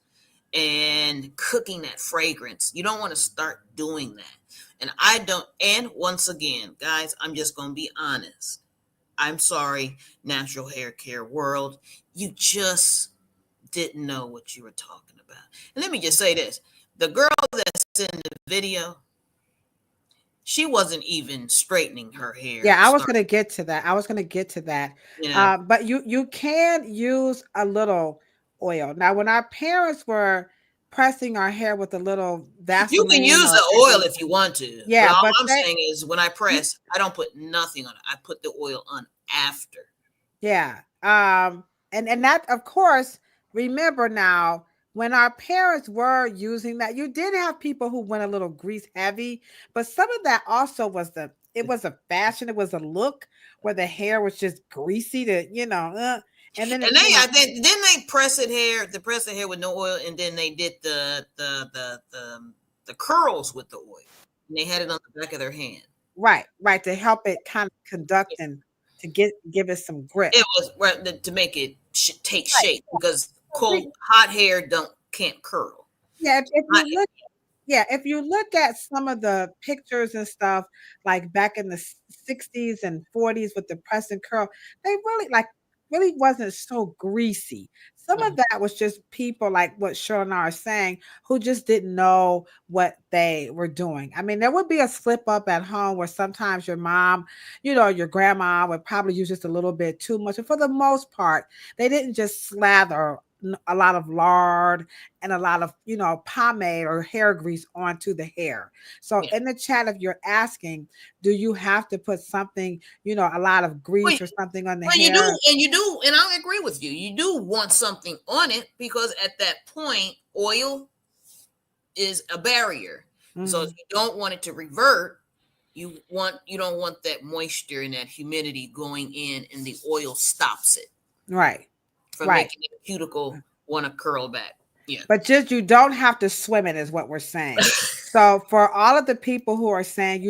and cooking that fragrance. You don't want to start doing that. And I don't. And once again, guys, I'm just going to be honest. I'm sorry, natural hair care world. You just didn't know what you were talking about. And let me just say this. The girl that's in the video, she wasn't even straightening her hair. Yeah, I was going to get to that. Yeah. But you can use a little oil. Now, when our parents were pressing our hair with a little Vaseline, you can use the oil if you want to. Yeah, but all I'm saying is when I press, I don't put nothing on it. I put the oil on after. Yeah. And that, of course, remember now, when our parents were using that, you did have people who went a little grease heavy, but some of that also was it was a fashion, it was a look where the hair was just greasy to, and then then they press the hair with no oil, and then they did the curls with the oil, and they had it on the back of their hand. Right, to help it kind of conduct and to give it some grip. It was to make it take shape because hot hair can't curl. Yeah, if you look at some of the pictures and stuff like back in the 60s and 40s with the press and curl, they really wasn't so greasy. Some of that was just people like what Cheryl and I are saying who just didn't know what they were doing. I mean, there would be a slip up at home where sometimes your mom, your grandma would probably use just a little bit too much. And for the most part, they didn't just slather a lot of lard and a lot of pomade or hair grease onto the hair. So in the chat, if you're asking, do you have to put something, a lot of grease or something on the hair? You do, and I agree with you. You do want something on it because at that point, oil is a barrier. Mm-hmm. So if you don't want it to revert, you don't want that moisture and that humidity going in, and the oil stops it. Right. From making the cuticle want to curl back. Yeah. But you don't have to swim it is what we're saying. So for all of the people who are saying,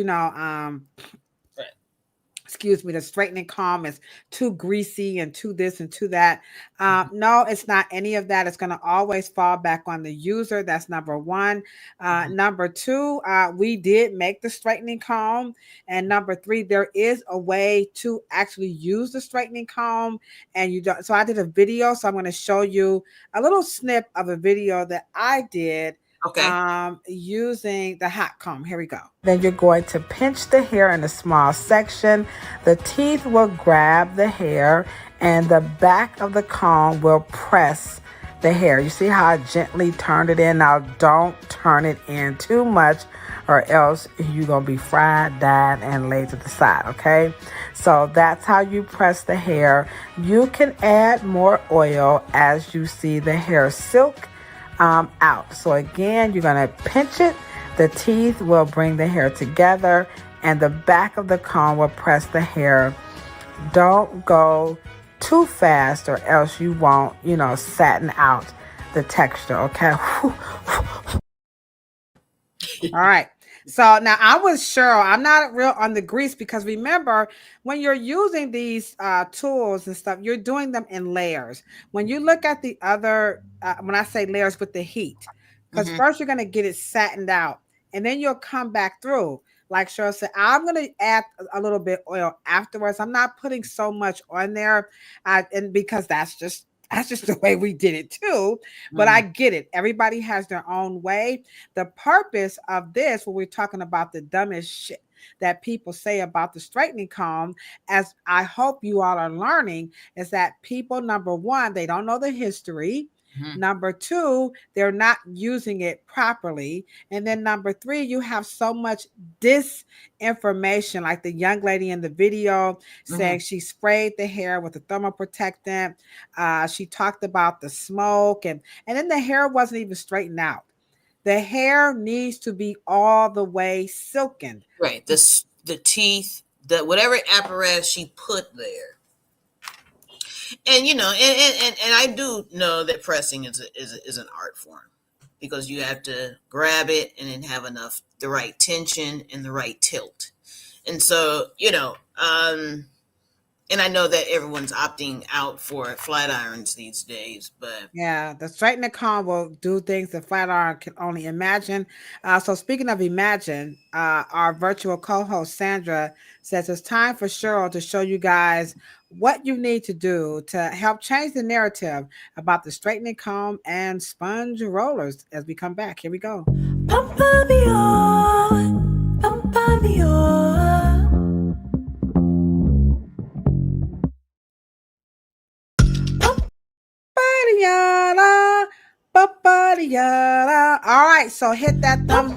excuse me, the straightening comb is too greasy and too this and too that. No, it's not any of that. It's going to always fall back on the user. That's number one. Number two, we did make the straightening comb. And number three, there is a way to actually use the straightening comb. And you don't. So I did a video. So I'm going to show you a little snip of a video that I did. Okay. Using the hot comb. Here we go. Then you're going to pinch the hair in a small section. The teeth will grab the hair and the back of the comb will press the hair. You see how I gently turned it in? Now don't turn it in too much or else you're going to be fried, dyed, and laid to the side, okay? So that's how you press the hair. You can add more oil as you see the hair silk out. So again, you're going to pinch it. The teeth will bring the hair together and the back of the comb will press the hair. Don't go too fast or else you won't, satin out the texture. Okay. All right. So now I was Cheryl. I'm not real on the grease because remember when you're using these tools and stuff, you're doing them in layers. When you look at the other, when I say layers with the heat, because first you're going to get it satined out and then you'll come back through. Like Cheryl said, I'm going to add a little bit oil afterwards. I'm not putting so much on there and because that's just That's just the way we did it too. But I get it. Everybody has their own way. The purpose of this, when we're talking about the dumbest shit that people say about the straightening comb, as I hope you all are learning, is that people, number one, they don't know the history. Number two, they're not using it properly. And then number three, you have so much disinformation, like the young lady in the video saying she sprayed the hair with a thermal protectant. She talked about the smoke, and then the hair wasn't even straightened out. The hair needs to be all the way silken. Right. The teeth, the whatever apparatus she put there. And and I do know that pressing is an art form, because you have to grab it and then have the right tension and the right tilt. And so, and I know that everyone's opting out for flat irons these days, but yeah, the straightening comb will do things the flat iron can only imagine. So speaking of imagine, our virtual co-host Sandra says it's time for Cheryl to show you guys what you need to do to help change the narrative about the straightening comb and sponge rollers. As we come back, here we go. All right, so hit that thumbs.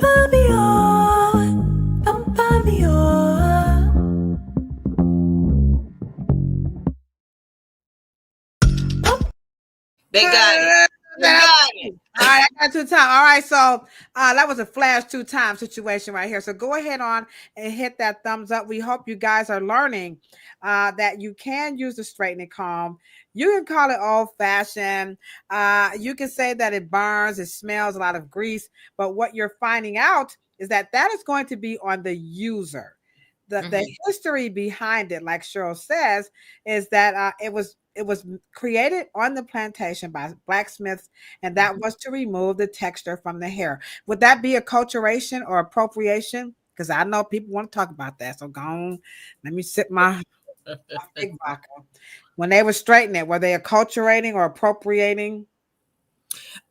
they got it. They got it. All right, I got 2 times. All right, so that was a flash 2 times situation right here. So go ahead on and hit that thumbs up. We hope you guys are learning that you can use the straightening comb. You can call it old fashioned. You can say that it burns, it smells a lot of grease, but what you're finding out is that is going to be on the user. The history behind it, like Cheryl says, is that it was created on the plantation by blacksmiths, and that was to remove the texture from the hair. Would that be acculturation or appropriation? Because I know people want to talk about that. So go on, let me sip my big vodka. When they were straightening it, were they acculturating or appropriating?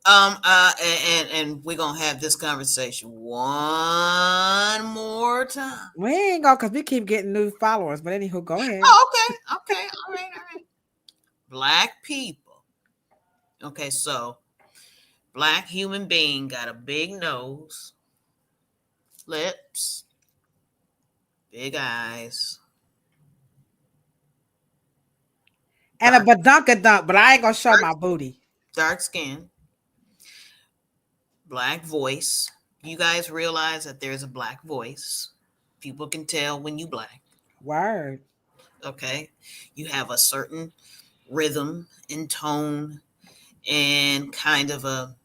And we're gonna have this conversation one more time. We ain't go, because we keep getting new followers. But anywho, go ahead. Oh, okay, all right. Black people. Okay, so black human being got a big nose, lips, big eyes, and a badunkadunk, but I ain't gonna show my booty. Dark skin, black voice. You guys realize that there's a black voice. People can tell when you black. Word. Okay. You have a certain rhythm and tone and kind of a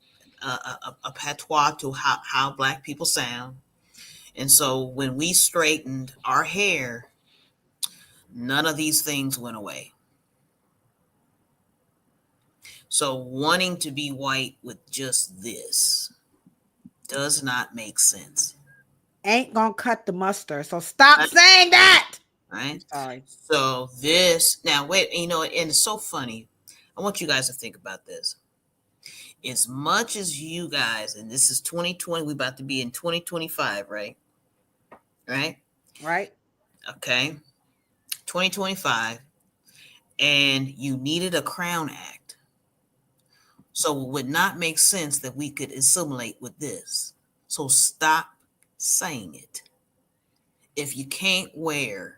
patois to how black people sound. And so when we straightened our hair, none of these things went away. So wanting to be white with just this does not make sense. Ain't gonna cut the mustard. So stop saying that. Right? Sorry. So this, now wait, and it's so funny. I want you guys to think about this. As much as you guys, and this is 2020, we're about to be in 2025, right? Right? Okay. 2025. And you needed a Crown Act. So it would not make sense that we could assimilate with this. So stop saying it. If you can't wear,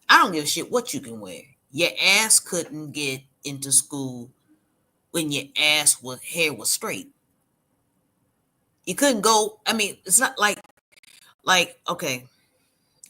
I don't give a shit what you can wear. Your ass couldn't get into school when your hair was straight. You couldn't go. I mean, it's not like, okay.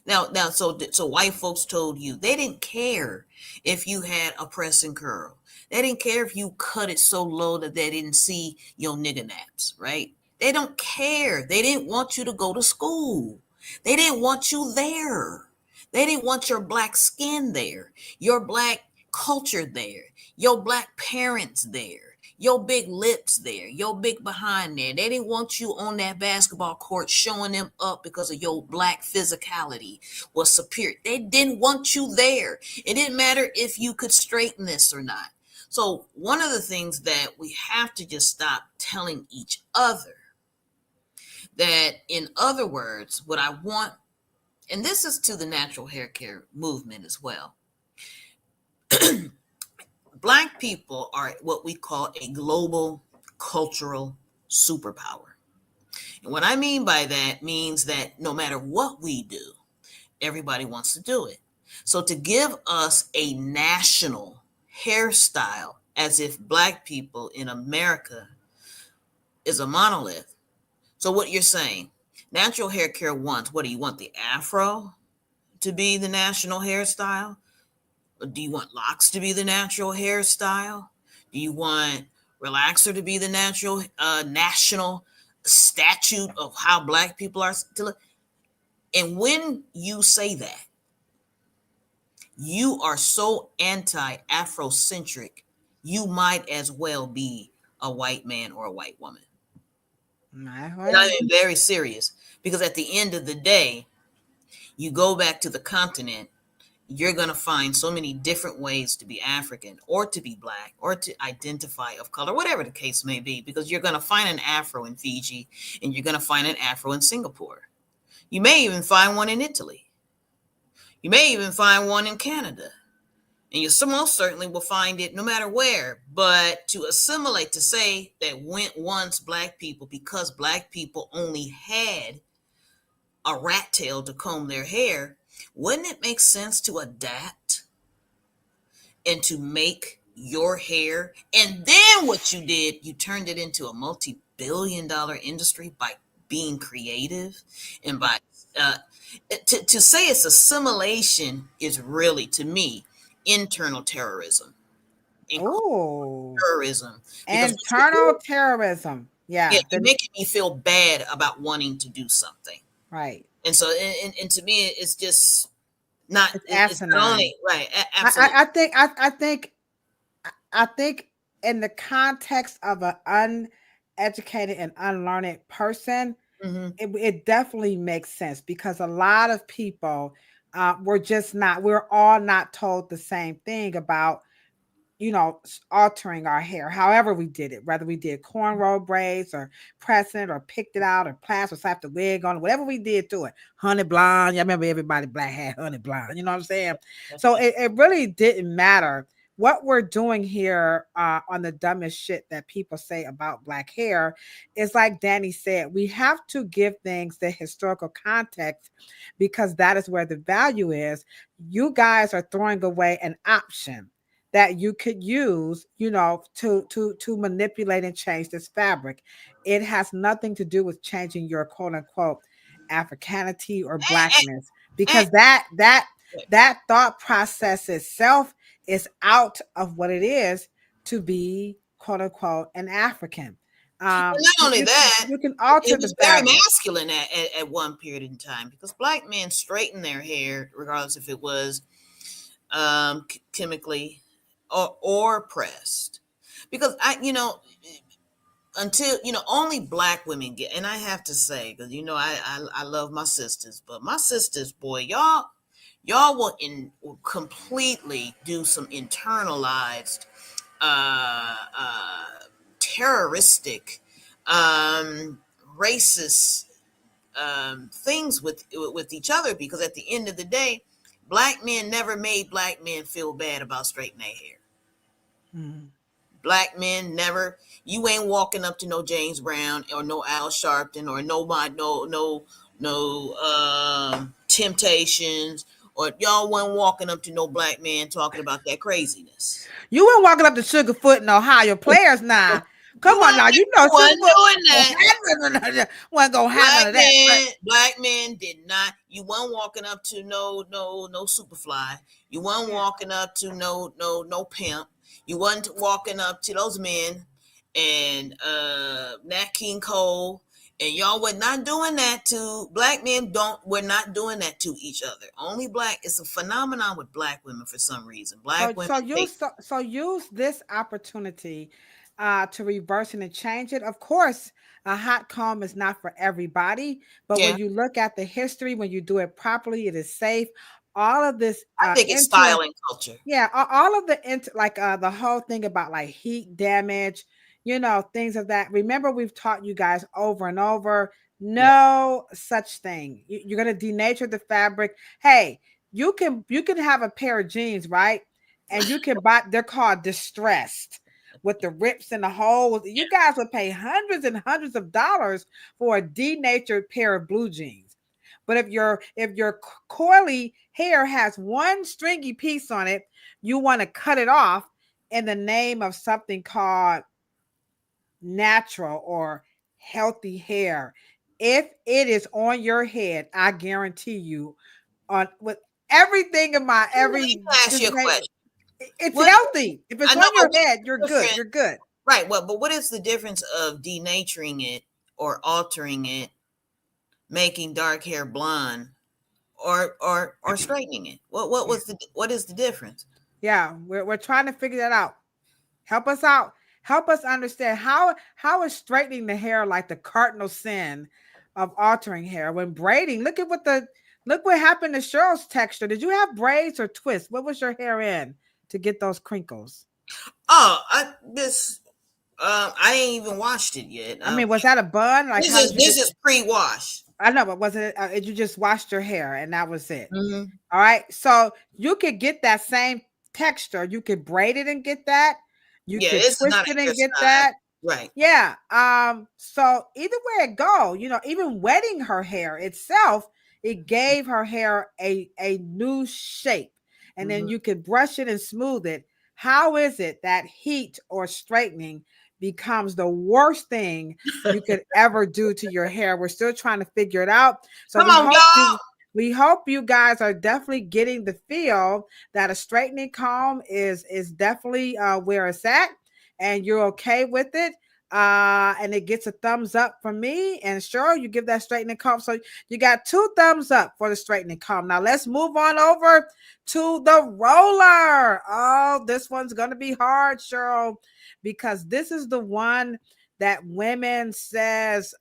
Now, so white folks told you they didn't care if you had a press and curl. They didn't care if you cut it so low that they didn't see your nigger naps, right? They don't care. They didn't want you to go to school. They didn't want you there. They didn't want your black skin there, your black culture there, your black parents there, your big lips there, your big behind there. They didn't want you on that basketball court showing them up because of your black physicality was superior. They didn't want you there. It didn't matter if you could straighten this or not. So one of the things that we have to just stop telling each other, that in other words, what I want, and this is to the natural hair care movement as well. Black people are what we call a global cultural superpower. And what I mean by that means that no matter what we do, everybody wants to do it. So to give us a national hairstyle as if Black people in America is a monolith. So what you're saying, natural hair care wants, what do you want, the afro to be the national hairstyle? Or do you want locks to be the natural hairstyle? Do you want relaxer to be the natural national statute of how Black people are to look? And when you say that, you are so anti-Afrocentric, you might as well be a white man or a white woman. And I am very serious, because at the end of the day, you go back to the continent, you're going to find so many different ways to be African or to be Black or to identify of color, whatever the case may be, because you're going to find an Afro in Fiji and you're going to find an Afro in Singapore. You may even find one in Italy. You may even find one in Canada. And you most certainly will find it no matter where. But to assimilate, to say that once Black people, because Black people only had a rat tail to comb their hair, wouldn't it make sense to adapt and to make your hair? And then what you did, you turned it into a multi-billion-dollar industry by being creative and by to say it's assimilation is really, to me, internal terrorism. Oh, terrorism. internal terrorism. Yeah, you're making me feel bad about wanting to do something. Right. And so, and to me, it's just not. It's asinine. only right. Absolutely. I think in the context of an uneducated and unlearned person, it definitely makes sense, because a lot of people we're all not told the same thing about, altering our hair, however we did it, whether we did cornrow braids or pressing it or picked it out or plaster or slapped the wig on, whatever we did to it. Honey blonde. I remember everybody Black had honey blonde. You know what I'm saying? So it really didn't matter what we're doing here on the dumbest shit that people say about Black hair. Is like Danny said, we have to give things the historical context, because that is where the value is. You guys are throwing away an option that you could use, to manipulate and change this fabric. It has nothing to do with changing your quote unquote Africanity or Blackness, because that thought process itself is out of what it is to be quote unquote an African. Not only that, you can alter it was very masculine at one period in time, because Black men straightened their hair regardless if it was chemically or pressed, because until only Black women get, and I have to say, because I love my sisters, but my sisters, boy, y'all will completely do some internalized terroristic racist things with each other, because at the end of the day, Black men never made Black men feel bad about straightening their hair. Black men never. You ain't walking up to no James Brown or no Al Sharpton or no Temptations, or y'all wasn't walking up to no Black man talking about that craziness. You weren't walking up to Sugarfoot in Ohio players now. Come on now, wasn't doing that. Wasn't gonna have none of that. Black men did not. You weren't walking up to no Superfly. You weren't walking up to no Pimp. You wasn't walking up to those men and Nat King Cole, and y'all were not doing that to Black men. We're not doing that to each other. Only Black. It's a phenomenon with Black women for some reason. Black women. So use this opportunity to reverse it and change it. Of course, a hot comb is not for everybody, but when you look at the history, when you do it properly, it is safe. all of this. I think it's styling culture. Yeah, all of the the whole thing about like heat damage, things of that. Remember, we've taught you guys over and over. No such thing. You're gonna denature the fabric. Hey, you can have a pair of jeans, right? And you can buy. They're called distressed with the rips and the holes. You guys would pay hundreds and hundreds of dollars for a denatured pair of blue jeans. But if your coily hair has one stringy piece on it, you want to cut it off in the name of something called natural or healthy hair. If it is on your head, I guarantee you, with everything in my Let me ask you a question. It's healthy. If it's on your head, you're good. You're good. Right. Well, but what is the difference of denaturing it or altering it, making dark hair blonde, or straightening it? What is the difference? Yeah, we're trying to figure that out. Help us out. Help us understand how is straightening the hair like the cardinal sin of altering hair. When braiding, look what happened to Cheryl's texture. Did you have braids or twists? What was your hair in to get those crinkles? Oh, I ain't even washed it yet. I mean, was that a bun? Like this is pre-wash. I know, but wasn't it? You just washed your hair and that was it. Mm-hmm. All right, so you could get that same texture. You could braid it and get that. You could twist it and get that. Right. Yeah. So either way it go, even wetting her hair itself, it gave her hair a new shape. And then you could brush it and smooth it. How is it that heat or straightening becomes the worst thing you could ever do to your hair? We're still trying to figure it out. So come on, y'all. We hope you guys are definitely getting the feel that a straightening comb is definitely where it's at, and you're okay with it. And it gets a thumbs up from me. And sure, you give that straightening comb. So you got 2 thumbs up for the straightening comb. Now let's move on over to the roller. Oh, this one's going to be hard, Cheryl, because this is the one that women says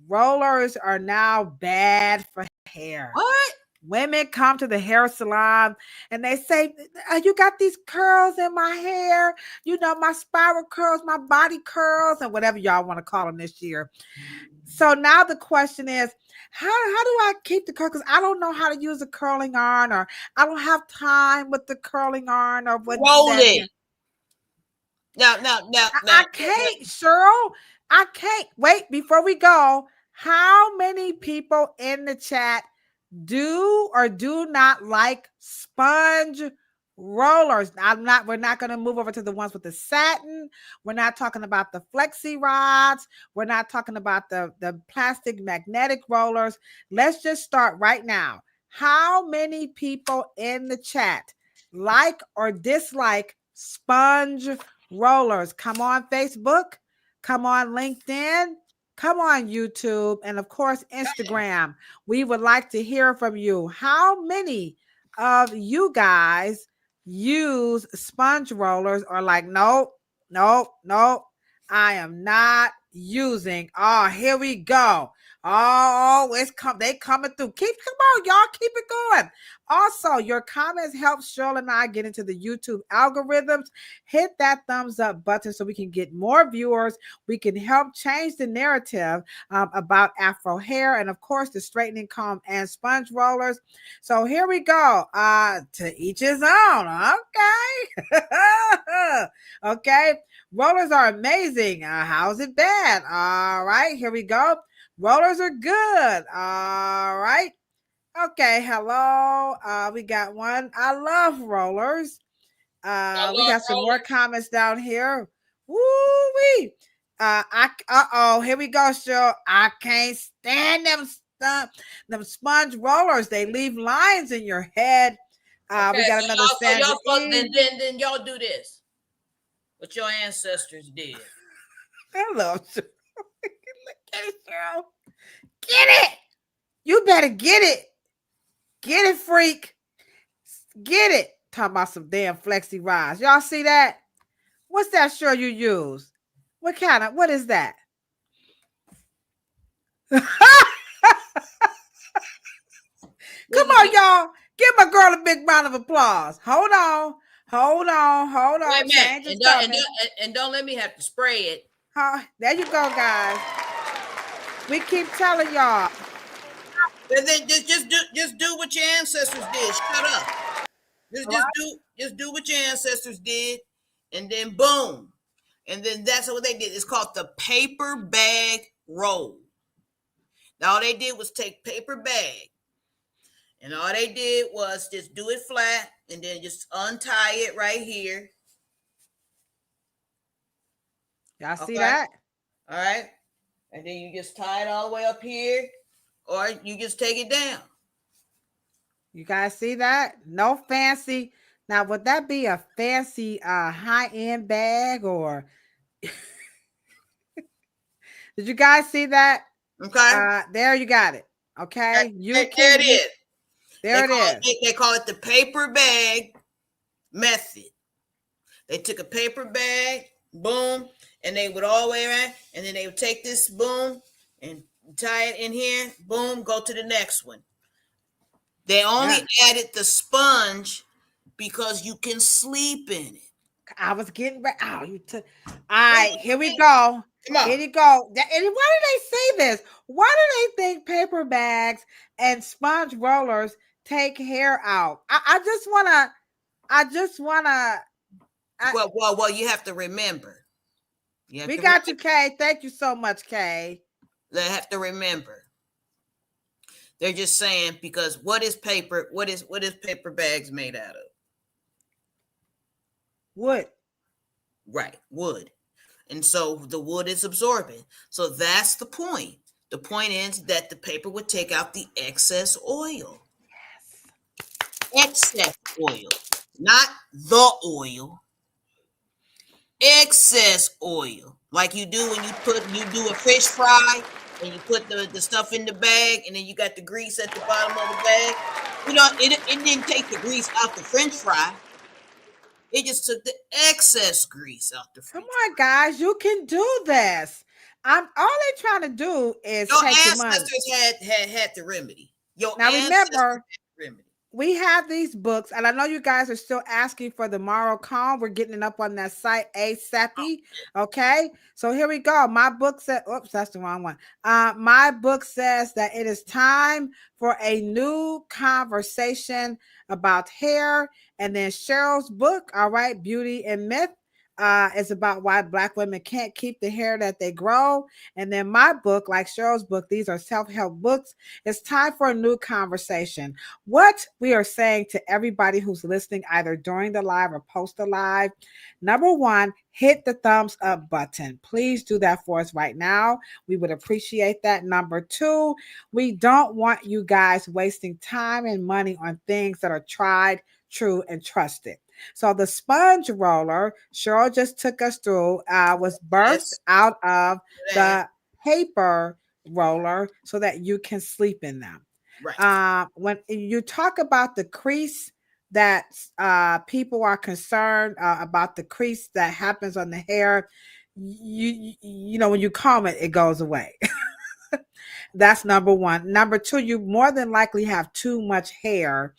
rollers are now bad for hair. What? Women come to the hair salon and they say, you got these curls in my hair, my spiral curls, my body curls, and whatever y'all want to call them this year. So now the question is, how do I keep the curl? Because I don't know how to use a curling iron, or I don't have time with the curling iron, or what. Roll it. No. I can't, Cheryl. I can't. Wait, before we go, how many people in the chat do or do not like sponge rollers? We're not going to move over to the ones with the satin. We're not talking about the flexi rods. We're not talking about the plastic magnetic rollers. Let's just start right now. How many people in the chat like or dislike sponge rollers? Come on Facebook, come on LinkedIn, come on YouTube, and of course Instagram. We would like to hear from you. How many of you guys use sponge rollers, or like, nope, I am not using. Oh, here we go. Oh, they coming through. Come on, y'all, keep it going. Also, your comments help Cheryl and I get into the YouTube algorithms. Hit that thumbs up button so we can get more viewers. We can help change the narrative about Afro hair, and of course the straightening comb and sponge rollers. So here we go. To each his own. Okay. Okay. Rollers are amazing. How's it bad? All right, here we go. Rollers are good. All right. Okay. Hello. We got one. I love rollers. We got some more comments down here. Woo-wee. Here we go, Cheryl. I can't stand them sponge rollers. They leave lines in your head. Okay, we got another Sandra. Then y'all do this. What your ancestors did. Hello. Look at it, Cheryl. Get it. You better get it. Get it, freak. Get it. Talking about some damn flexi rods. Y'all see that? What's that Cheryl you use? What is that? Come on, y'all. my girl a big round of applause. Hold on. Wait a minute. Change is coming. And don't let me have to spray it. There you go, guys. We keep telling y'all. Then just do what your ancestors did. Shut up. Just do what your ancestors did, and then boom. And then that's what they did. It's called the paper bag roll. Now, all they did was take paper bag, and all they did was just do it flat, and then just untie it right here. Y'all see that? All right. And then you just tie it all the way up here, or you just take it down. You guys see that? No fancy. Now, would that be a fancy high-end bag or... Did you guys see that? Okay. There you got it. Okay. There it is. There it is. They call it the paper bag method. They took a paper bag, boom, and they would all the way around, and then they would take this boom and tie it in here, boom, go to the next one. They only added the sponge because you can sleep in it. I was getting ready. Oh, you took. All right, here we go. Come on. Here you go. And why do they say this? Why do they think paper bags and sponge rollers take hair out? I just wanna. Well, you have to remember. We got you, Kay. Thank you so much, Kay. They have to remember. They're just saying because what is paper bags made out of? Wood. Right, wood. And so the wood is absorbent. So that's the point. The point is that the paper would take out the excess oil. Yes. Excess oil. Not the oil. Excess oil. Like you do when you do a fish fry and you put the stuff in the bag and then you got the grease at the bottom of the bag. You know, it didn't take the grease out the French fry. It just took the excess grease out the French fry. Come on, guys, you can do this. All they trying to do is your take your money. ancestors had the remedy. Now remember, we have these books, and I know you guys are still asking for the Morrow Calm. We're getting it up on that site, ASAP. Okay, so here we go. My book says, oops, that's the wrong one. My book says that it is time for a new conversation about hair. And then Cheryl's book, all right, Beauty and Myth, is about why Black women can't keep the hair that they grow. And then my book, like Cheryl's book, these are self-help books. It's time for a new conversation. What we are saying to everybody who's listening, either during the live or post the live, number one, hit the thumbs up button. Please do that for us right now. We would appreciate that. Number two, we don't want you guys wasting time and money on things that are tried, true, and trusted. So the sponge roller, Cheryl just took us through, was birthed out of the paper roller so that you can sleep in them. Right. When you talk about the crease that people are concerned about, the crease that happens on the hair, you know, when you comb it, it goes away. That's number one. Number two, you more than likely have too much hair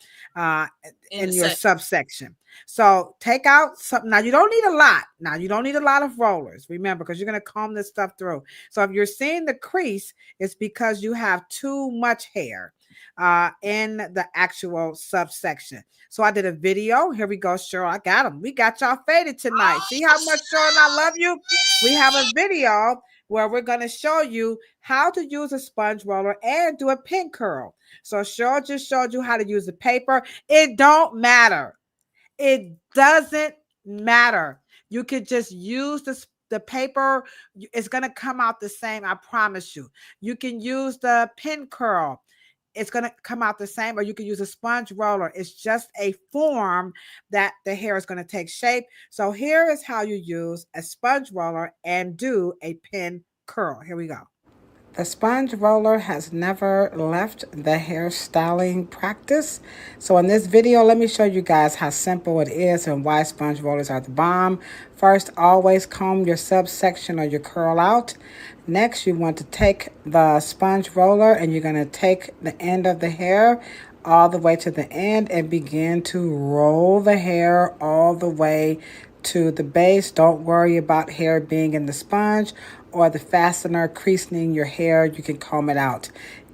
in your subsection. So take out something. Now, you don't need a lot. Now, you don't need a lot of rollers, remember, because you're going to comb this stuff through. So if you're seeing the crease, it's because you have too much hair in the actual subsection. So I did a video. Here we go, Cheryl. I got them. We got y'all faded tonight. See how much, Cheryl, I love you? We have a video where we're going to show you how to use a sponge roller and do a pin curl. So Cheryl just showed you how to use the paper. It don't matter. It doesn't matter. You could just use the paper. It's going to come out the same. I promise you. You can use the pin curl. It's going to come out the same, or you can use a sponge roller. It's just a form that the hair is going to take shape. So here is how you use a sponge roller and do a pin curl. Here we go. The sponge roller has never left the hairstyling practice. So in this video, let me show you guys how simple it is and why sponge rollers are the bomb. First, always comb your subsection or your curl out. Next, you want to take the sponge roller and you're going to take the end of the hair all the way to the end and begin to roll the hair all the way to the base. Don't worry about hair being in the sponge or the fastener creasing your hair. You can comb it out.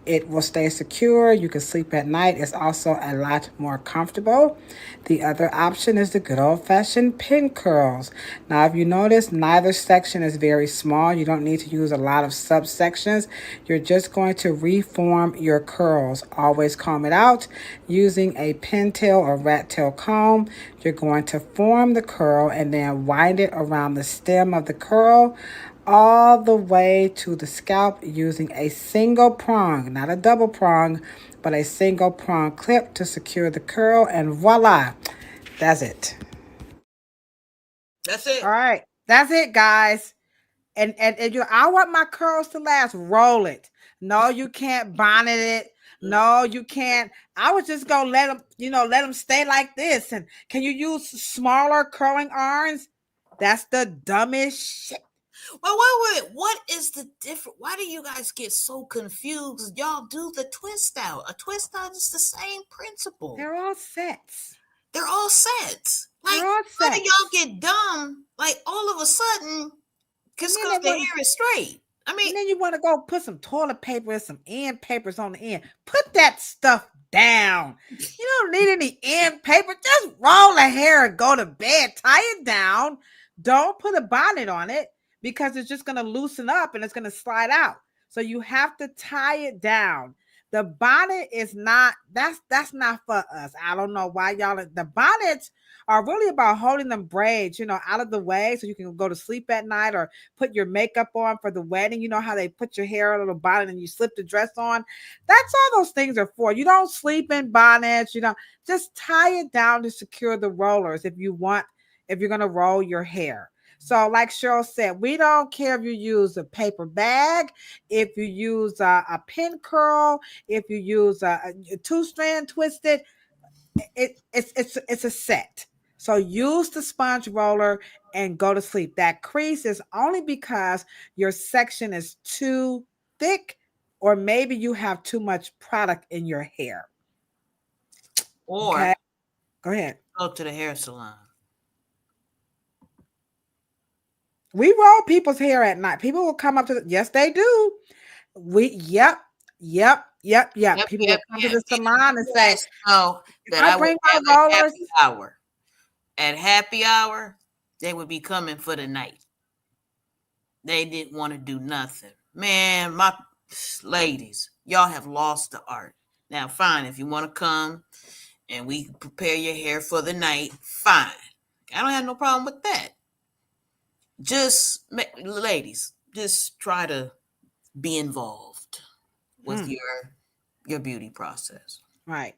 It will stay secure. You can sleep at night. It's also a lot more comfortable. The other option is the good old-fashioned pin curls. Now, if you notice, neither section is very small. You don't need to use a lot of subsections. You're just going to reform your curls. Always comb it out using a pintail or rat tail comb. You're going to form the curl and then wind it around the stem of the curl all the way to the scalp using a single prong, not a double prong, but a single prong clip to secure the curl, and voila, that's it. That's it. All right, that's it, guys. And I want my curls to last. Roll it. No, you can't bonnet it. No, you can't. I was just gonna let them stay like this. And can you use smaller curling irons? That's the dumbest shit. Well, wait. What is the difference? Why do you guys get so confused? Y'all do the twist out. A twist out is the same principle. They're all sets. They're all sets. Like, They're all how do sets. y'all get dumb? Like, all of a sudden, because the hair is straight. I mean, and then you want to go put some toilet paper and some end papers on the end. Put that stuff down. You don't need any end paper. Just roll the hair and go to bed. Tie it down. Don't put a bonnet on it because it's just going to loosen up and it's going to slide out. So you have to tie it down. The bonnet is not, that's not for us. I don't know why y'all, the bonnets are really about holding them braids, out of the way so you can go to sleep at night or put your makeup on for the wedding. You know how they put your hair in a little bonnet and you slip the dress on? That's all those things are for. You don't sleep in bonnets, just tie it down to secure the rollers if you're going to roll your hair. So like Cheryl said, we don't care if you use a paper bag, if you use a pin curl, if you use a two-strand twisted, it's a set. So use the sponge roller and go to sleep. That crease is only because your section is too thick or maybe you have too much product in your hair. Or okay? Go ahead. Go to the hair salon. We roll people's hair at night. People will come up to yes, they do. Yep. People will come to the salon and say, "Oh, that I bring my rollers." At happy hour, they would be coming for the night. They didn't want to do nothing. Man, my ladies, y'all have lost the art. Now, fine, if you want to come and we prepare your hair for the night, fine. I don't have no problem with that. Ladies, just try to be involved with your beauty process. Right.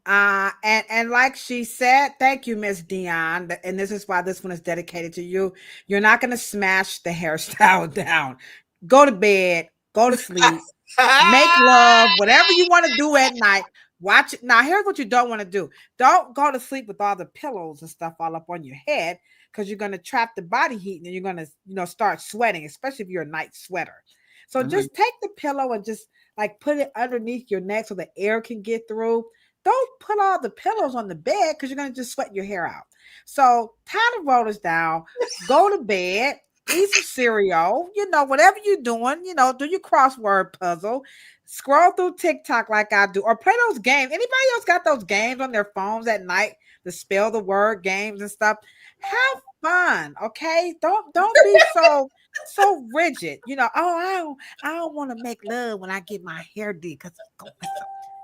And like she said, thank you, Miss Dion. And this is why this one is dedicated to you. You're not going to smash the hairstyle down. Go to bed, go to sleep, make love, whatever you want to do at night. Watch it. Now, here's what you don't want to do. Don't go to sleep with all the pillows and stuff all up on your head because you're going to trap the body heat and you're going to, start sweating, especially if you're a night sweater. So just take the pillow and just like put it underneath your neck so the air can get through. Don't put all the pillows on the bed because you're going to just sweat your hair out. So tie the rollers down, go to bed, eat some cereal, whatever you're doing, do your crossword puzzle, scroll through TikTok like I do, or play those games. Anybody else got those games on their phones at night, the spell the word games and stuff? Have fun, okay? Don't be so rigid. I don't want to make love when I get my hair did because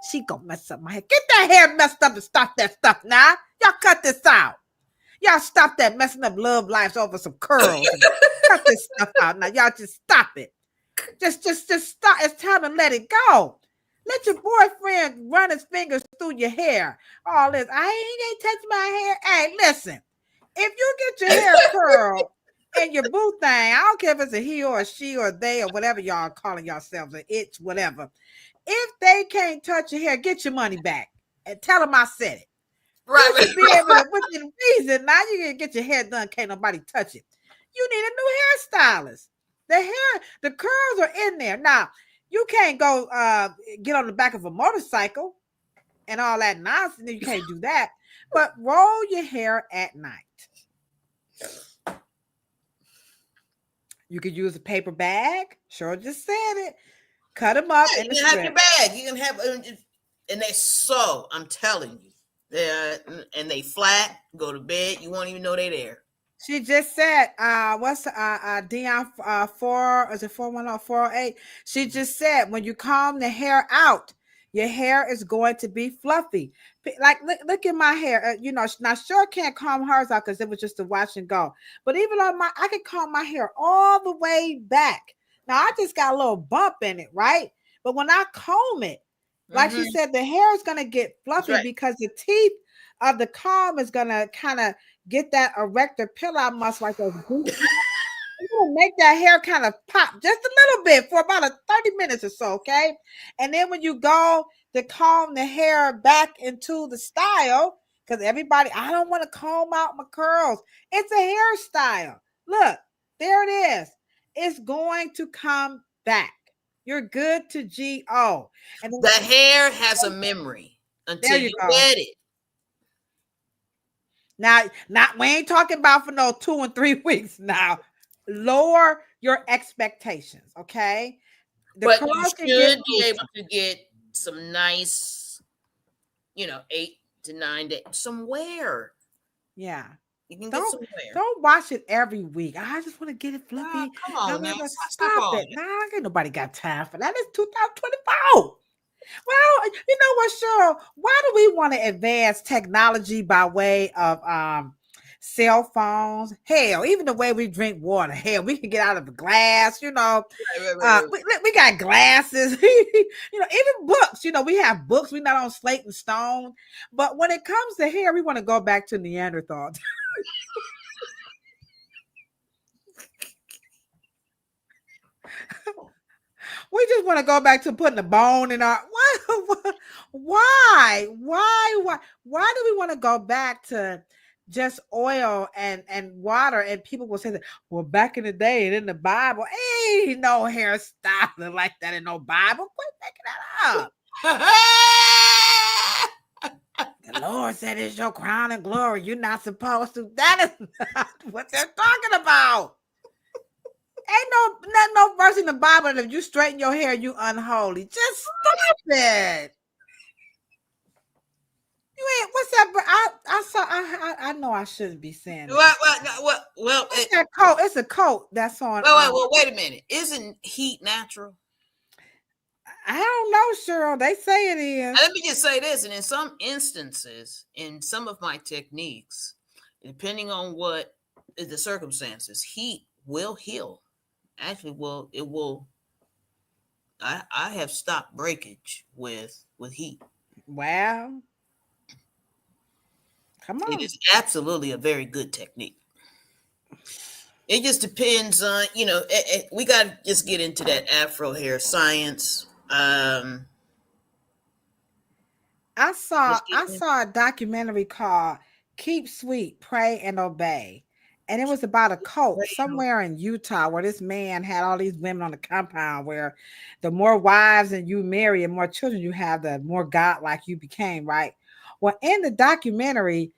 she gonna mess up my hair. Get that hair messed up and stop that stuff now. Y'all cut this out. Y'all stop that messing up love lives over some curls. Cut this stuff out now. Y'all just stop it. Just stop. It's time to let it go. Let your boyfriend run his fingers through your hair. All this. I ain't touch my hair. Hey, listen. If you get your hair curled and your boo thing, I don't care if it's a he or a she or they or whatever y'all calling yourselves, an itch, whatever. If they can't touch your hair, get your money back and tell them I said it. Right. You should be able to, within reason, now you can get your hair done, can't nobody touch it. You need a new hairstylist. The curls are in there. Now, you can't go get on the back of a motorcycle and all that nonsense. You can't do that. But roll your hair at night. You could use a paper bag. Cheryl just said it. Cut them up in the You can have your strip. bag. You can have, and they sew. I'm telling you, and they flat. Go to bed. You won't even know they're there. She just said, what's Dion 4, is it 410, 408? She just said when you comb the hair out, your hair is going to be fluffy. Like look at my hair. You know, now sure can't comb hers out because it was just a wash and go. But even on I can comb my hair all the way back. Now I just got a little bump in it, right? But when I comb it, like she said, the hair is gonna get fluffy because the teeth of the comb is gonna kind of get that erector pillar muscle like those. You're gonna make that hair kind of pop just a little bit for about 30 minutes or so, okay? And then when you go to comb the hair back into the style, because everybody, I don't want to comb out my curls. It's a hairstyle. Look, there it is. It's going to come back. You're good to go. And the hair has a memory until you wet it. Now, we ain't talking about for no 2 and 3 weeks now. Lower your expectations, okay? But you should be able to get some nice, 8 to 9 days, some wear. Yeah. You can get some wear. Don't wash it every week. I just want to get it fluffy. Come on, now. Stop it. Nah, ain't nobody got time for that. It's 2024. Well, you know what, Cheryl? Why do we want to advance technology by way of cell phones? Hell, even the way we drink water. Hell, we can get out of a glass. We got glasses. Even books. We have books. We're not on slate and stone. But when it comes to hair, we want to go back to Neanderthal. We just want to go back to putting a bone in our. Why do we want to go back to just oil and water? And people will say that, well, back in the day and in the Bible, ain't no hairstyling like that in no Bible. Quit making that up. The Lord said it's your crown and glory. You're not supposed to. That is not what they're talking about. Ain't no verse in the Bible that if you straighten your hair, you unholy. Just stop it. You ain't. What's that? I know I shouldn't be saying that. Well, it's that coat. It's a coat that's on. Well, wait a minute. Isn't heat natural? I don't know, Cheryl. They say it is. Let me just say this, and in some instances, in some of my techniques, depending on what is the circumstances, heat will heal. Actually, it will. I have stopped breakage with heat. Wow. Come on. It is absolutely a very good technique. It just depends on, we got to just get into that Afro Hair Science. I saw a documentary called Keep Sweet, Pray and Obey. And it was about a cult somewhere in Utah where this man had all these women on the compound where the more wives and you marry and more children you have, the more godlike you became, right? Well, in the documentary,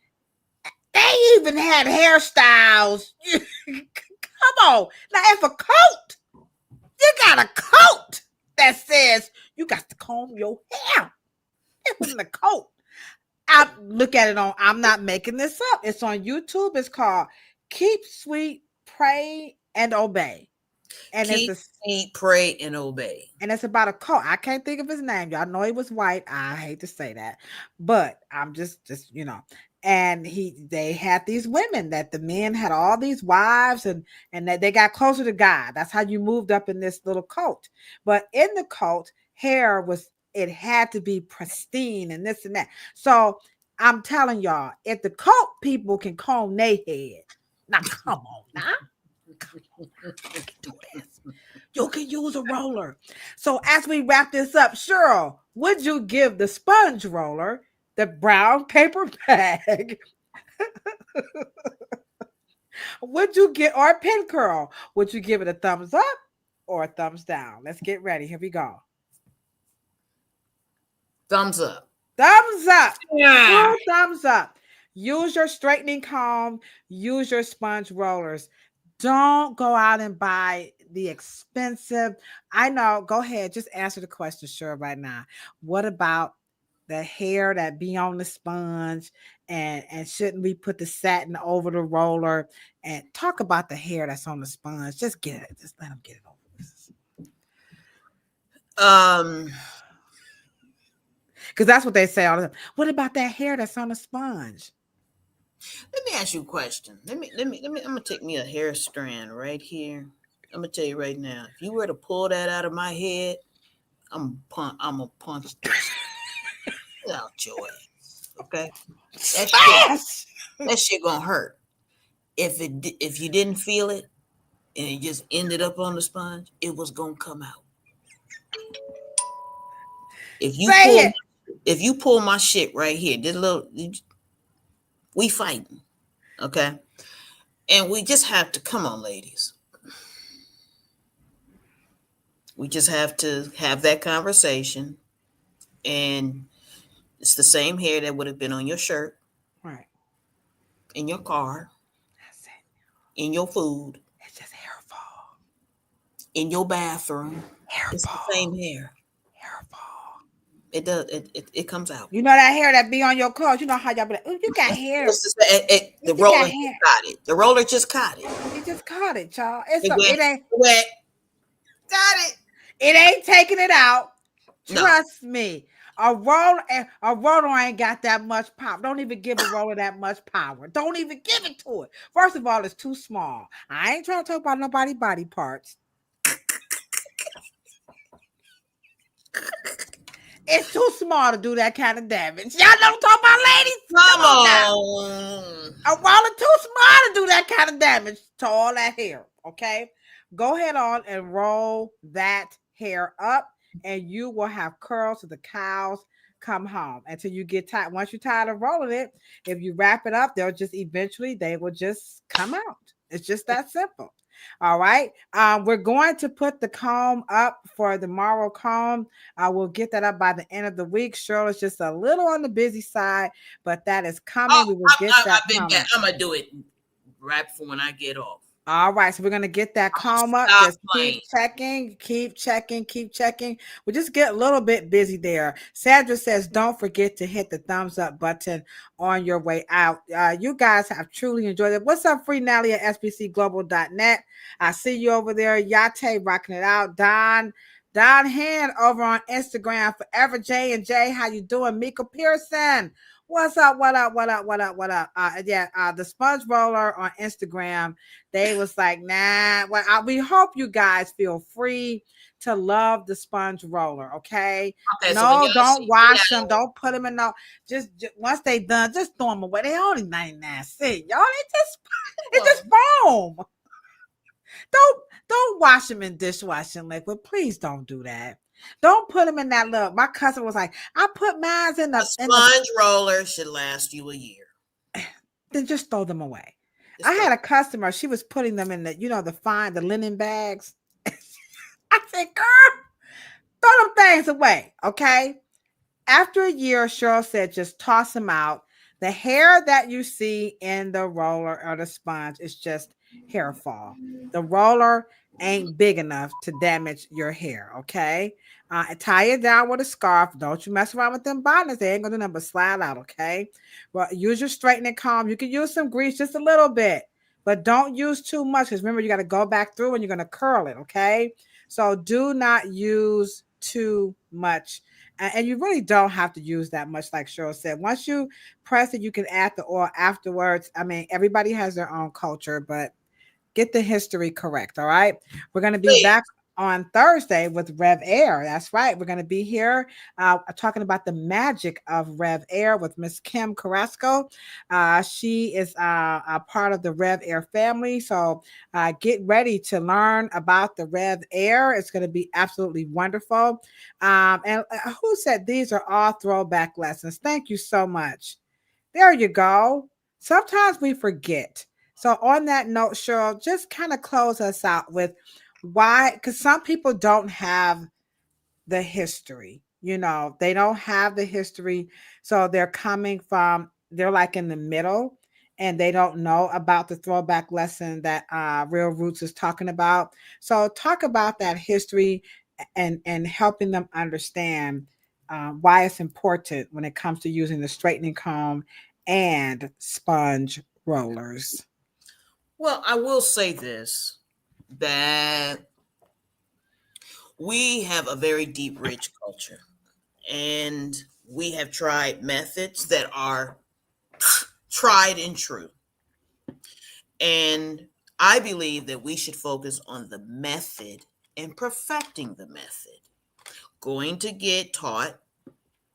they even had hairstyles. Come on. Now, if a coat, you got a coat that says you got to comb your hair. It wasn't a coat. I look at it I'm not making this up. It's on YouTube. It's called Keep Sweet, Pray, and Obey. And Keep Sweet, Pray, and Obey. And it's about a cult. I can't think of his name. Y'all know he was white. I hate to say that. But I'm just and they had these women that the men had all these wives and that they got closer to God. That's how you moved up in this little cult. But in the cult, hair it had to be pristine and this and that. So I'm telling y'all, if the cult people can comb their head, now come on now. You can use a roller. So as we wrap this up, Cheryl, would you give the sponge roller the brown paper bag? Would you get, or a pin curl? Would you give it a thumbs up or a thumbs down? Let's get ready. Here we go. Thumbs up. Thumbs up. Yeah. 2 thumbs up. Use your straightening comb. Use your sponge rollers. Don't go out and buy the expensive. I know. Go ahead. Just answer the question, sure, right now. What about the hair that be on the sponge? And shouldn't we put the satin over the roller? And talk about the hair that's on the sponge. Just get it. Just let them get it over with. Because that's what they say all the time. What about that hair that's on the sponge? Let me ask you a question. I'm gonna take me a hair strand right here. I'm gonna tell you right now. If you were to pull that out of my head, I'm gonna punch this out your ass. Okay, that shit gonna hurt. If you didn't feel it and it just ended up on the sponge, it was gonna come out. If you pull my shit right here, we fighting, okay? And we just have to, come on, ladies. We just have to have that conversation. And it's the same hair that would have been on your shirt, right? In your car, that's it. In your food. It's just hair fall. In your bathroom. It's the same hair. Hair fall. It does. It comes out. You know that hair that be on your clothes. You know how y'all be like, oh, you got hair. The roller just caught it. The roller just caught it. It just caught it, y'all. It ain't wet. Got it. It ain't taking it out. Trust me. A roller ain't got that much power. Don't even give a roller that much power. Don't even give it to it. First of all, it's too small. I ain't trying to talk about nobody's body parts. It's too small to do that kind of damage. Y'all don't talk about ladies. Come on. A roller too small to do that kind of damage to all that hair. Okay, go ahead on and roll that hair up, and you will have curls to the cows come home until you get tired. Once you're tired of rolling it, if you wrap it up, they will just come out. It's just that simple. All right. We're going to put the comb up for the Morrow comb. We'll get that up by the end of the week. Cheryl is just a little on the busy side, but that is coming. We will get that. I'm gonna do it right before when I get off. All right, so we're gonna get that comb up. Just keep checking. We just get a little bit busy there. Sandra says, "Don't forget to hit the thumbs up button on your way out." You guys have truly enjoyed it. What's up, Free Nally at SBCglobal.net? I see you over there. Yate rocking it out. Don Hand over on Instagram. Forever J&J, how you doing? Mika Pearson. What's up? What up? The sponge roller on Instagram, they was like, nah. Well, we hope you guys feel free to love the sponge roller, okay? No, so don't wash them. Don't put them in no. Just once they done, just throw them away. They only 99 cents, y'all. It's just foam. Don't wash them in dishwashing liquid. Please don't do that. Don't put them in that little. My cousin was like, I put mine in the sponge roller should last you a year. Then just throw them away. I had a customer, she was putting them in the linen bags. I said, girl, throw them things away, okay? After a year, Cheryl said, just toss them out. The hair that you see in the roller or the sponge is just hair fall. The roller ain't big enough to damage your hair, okay? Tie it down with a scarf. Don't you mess around with them bonnets. They ain't gonna do nothing but slide out, okay? Well, use your straightening comb. You can use some grease, just a little bit, but don't use too much, because remember, you got to go back through and you're gonna curl it, okay? So do not use too much. And you really don't have to use that much, like Cheryl said. Once you press it, you can add the oil afterwards. I mean, everybody has their own culture, but get the history correct, all right? We're going to be back on Thursday with Rev Air. That's right. We're going to be here talking about the magic of Rev Air with Miss Kim Carrasco. She is a part of the Rev Air family. So get ready to learn about the Rev Air. It's going to be absolutely wonderful. And who said these are all throwback lessons? Thank you so much. There you go. Sometimes we forget. So on that note, Cheryl, just kind of close us out with why, because some people don't have the history. You know, they don't have the history. So they're like in the middle and they don't know about the throwback lesson that Real Roots is talking about. So talk about that history and helping them understand why it's important when it comes to using the straightening comb and sponge rollers. Well, I will say this, that we have a very deep, rich culture, and we have tried methods that are tried and true. And I believe that we should focus on the method and perfecting the method. Going to get taught.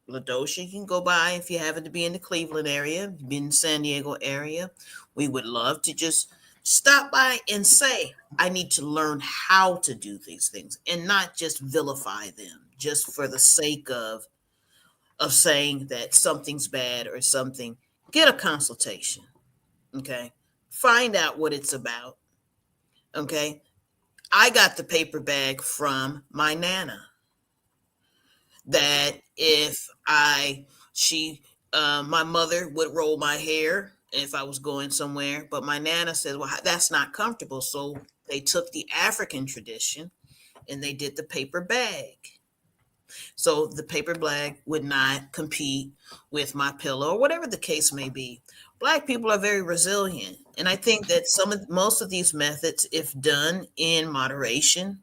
Ladosha, you can go by if you happen to be in the Cleveland area, be in the San Diego area. We would love to just stop by and say, I need to learn how to do these things and not just vilify them just for the sake of saying that something's bad or something. Get a consultation. Okay. Find out what it's about. Okay. I got the paper bag from my Nana, that if my mother would roll my hair if I was going somewhere, but my Nana said, well, that's not comfortable. So they took the African tradition and they did the paper bag. So the paper bag would not compete with my pillow or whatever the case may be. Black people are very resilient. And I think that most of these methods, if done in moderation,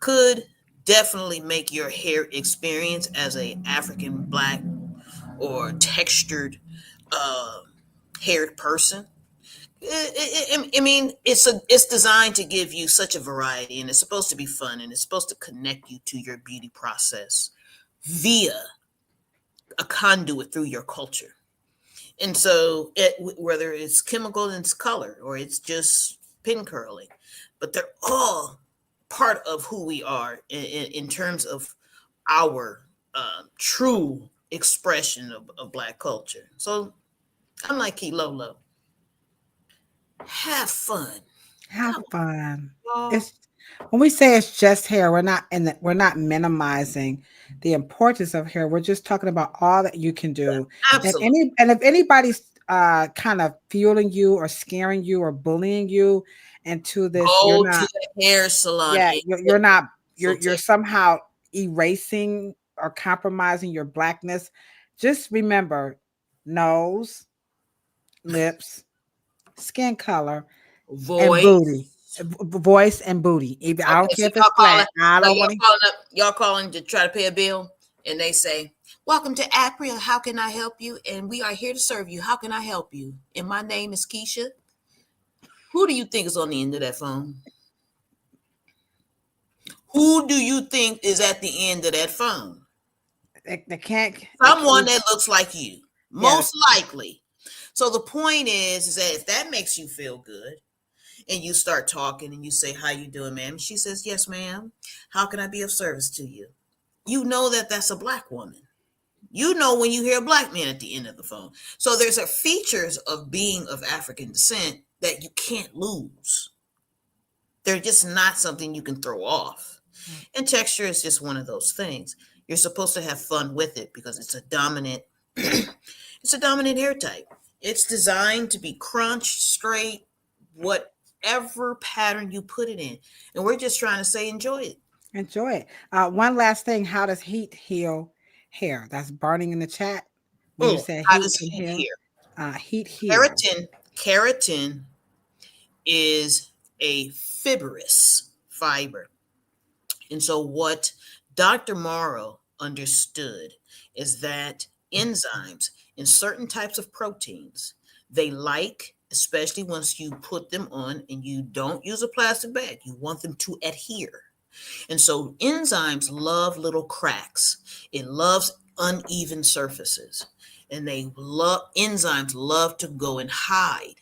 could definitely make your hair experience as a African Black or textured haired person. I mean, it's designed to give you such a variety, and it's supposed to be fun, and it's supposed to connect you to your beauty process via a conduit through your culture. And so, whether it's chemical in its color or it's just pin curling, but they're all part of who we are in terms of our true expression of Black culture. So I'm like Lolo. Have fun. Have fun. Y'all. It's when we say it's just hair, we're not minimizing the importance of hair. We're just talking about all that you can do. Absolutely. And if anybody's kind of fueling you or scaring you or bullying you into this, you're Go to not. the hair salon. Yeah, you're not. You're Consultation. somehow erasing or compromising your Blackness. Just remember, nose, lips, skin color, and Voice. booty. Voice and booty. I don't Okay, care so if it's flat. I don't want to. y'all calling to try to pay a bill, and they say, "Welcome to Apria. How can I help you?" And we are here to serve you. How can I help you? And my name is Keisha. Who do you think is on the end of that phone? Who do you think is at the end of that phone? They can't. Someone that looks like you, most Yes. likely. So the point is that if that makes you feel good, and you start talking and you say, how you doing, ma'am? And she says, yes, ma'am. How can I be of service to you? You know that that's a Black woman. You know when you hear a Black man at the end of the phone. So there's a features of being of African descent that you can't lose. They're just not something you can throw off. And texture is just one of those things. You're supposed to have fun with it because it's a dominant it's a dominant hair type. It's designed to be crunched, straight, whatever pattern you put it in. And we're just trying to say enjoy it. Enjoy it. One last thing. How does heat heal hair? That's burning in the chat. When you say How heat does can heat heal. heal? Heat heal. Keratin is a fibrous fiber. And so what Dr. Morrow understood is that enzymes in certain types of proteins, they like, especially once you put them on and you don't use a plastic bag, you want them to adhere. And so enzymes love little cracks. It loves uneven surfaces. And enzymes love to go and hide.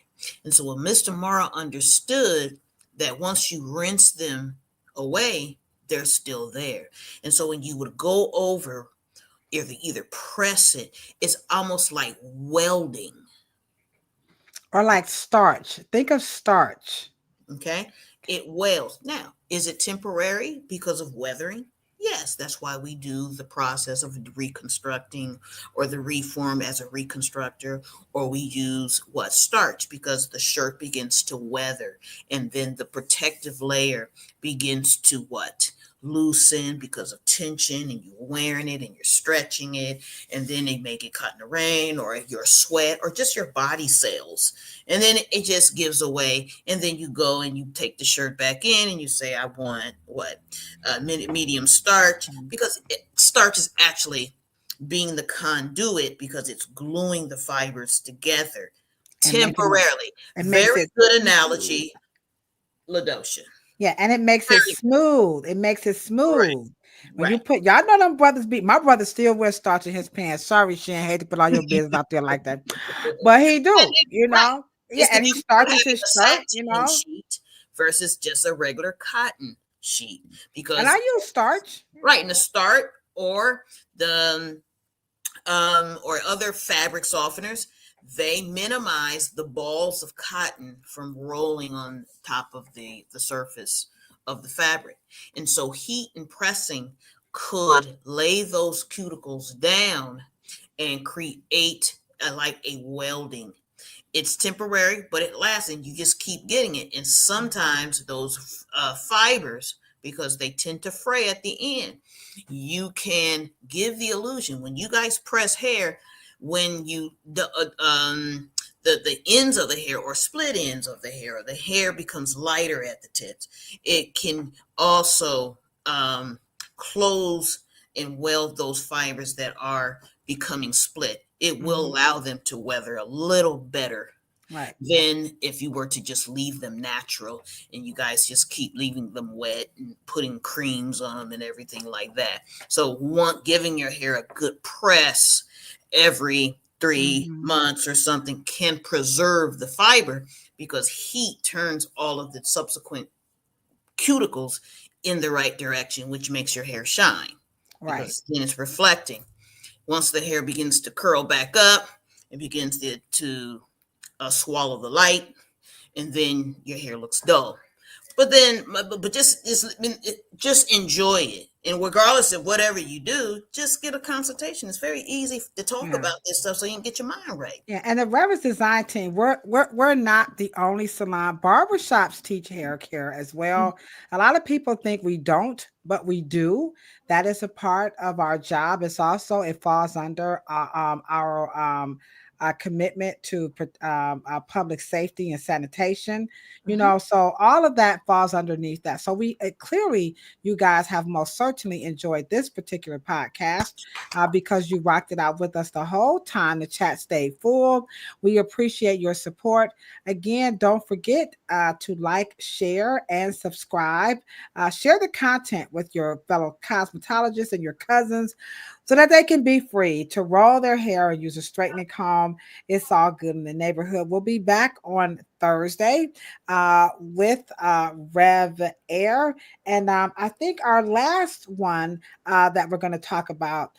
And so when Mr. Morrow understood that once you rinse them away, they're still there. And so when you would go over, either press it, it's almost like welding. Or like starch. Think of starch. Okay. It welds. Now, is it temporary because of weathering? Yes, that's why we do the process of reconstructing or the reform as a reconstructor, or we use what starch because the shirt begins to weather and then the protective layer begins to what loosen because of tension and you're wearing it and you're stretching it and then they make it caught in the rain or your sweat or just your body cells and then it just gives away and then you go and you take the shirt back in and you say I want what medium starch because starch is actually being the conduit because it's gluing the fibers together temporarily. It makes Very it good analogy, Ladosha. Yeah, and it makes it smooth. It makes it smooth. When you Right. put, y'all know them brothers beat. My brother still wears starch in his pants. Sorry, Shan, hate to put all your business out there like that, but he do. You Right. know, yeah, It's the and he difference with starches having his a shirt. You satin know, sheet versus just a regular cotton sheet and I because use starch. right in the start or the or other fabric softeners, they minimize the balls of cotton from rolling on top of the surface of the fabric. And so heat and pressing could lay those cuticles down and create like a welding. It's temporary, but it lasts and you just keep getting it. And sometimes those fibers, because they tend to fray at the end, you can give the illusion when you guys press hair, when you the ends of the hair or split ends of the hair, or the hair becomes lighter at the tips. It can also close and weld those fibers that are becoming split. It will allow them to weather a little better Right. than if you were to just leave them natural and you guys just keep leaving them wet and putting creams on them and everything like that. So giving your hair a good press every 3 months or something can preserve the fiber because heat turns all of the subsequent cuticles in the right direction, which makes your hair shine because then it's reflecting. Once the hair begins to curl back up, it begins to swallow the light, and then your hair looks dull. But then, but just enjoy it, and regardless of whatever you do, just get a consultation. It's very easy to talk about this stuff, so you can get your mind right. Yeah, and the Reverence Design Team, we're not the only salon. Barbershops teach hair care as well. A lot of people think we don't, but we do. That is a part of our job. It falls under our commitment to public safety and sanitation. You know, so all of that falls underneath that. So clearly, you guys have most certainly enjoyed this particular podcast because you rocked it out with us the whole time. The chat stayed full. We appreciate your support. Again, don't forget to like, share, and subscribe. Share the content with your fellow cosmetologists and your cousins so that they can be free to roll their hair and use a straightening comb. It's all good in the neighborhood. We'll be back on Thursday with Rev Air. And I think our last one that we're going to talk about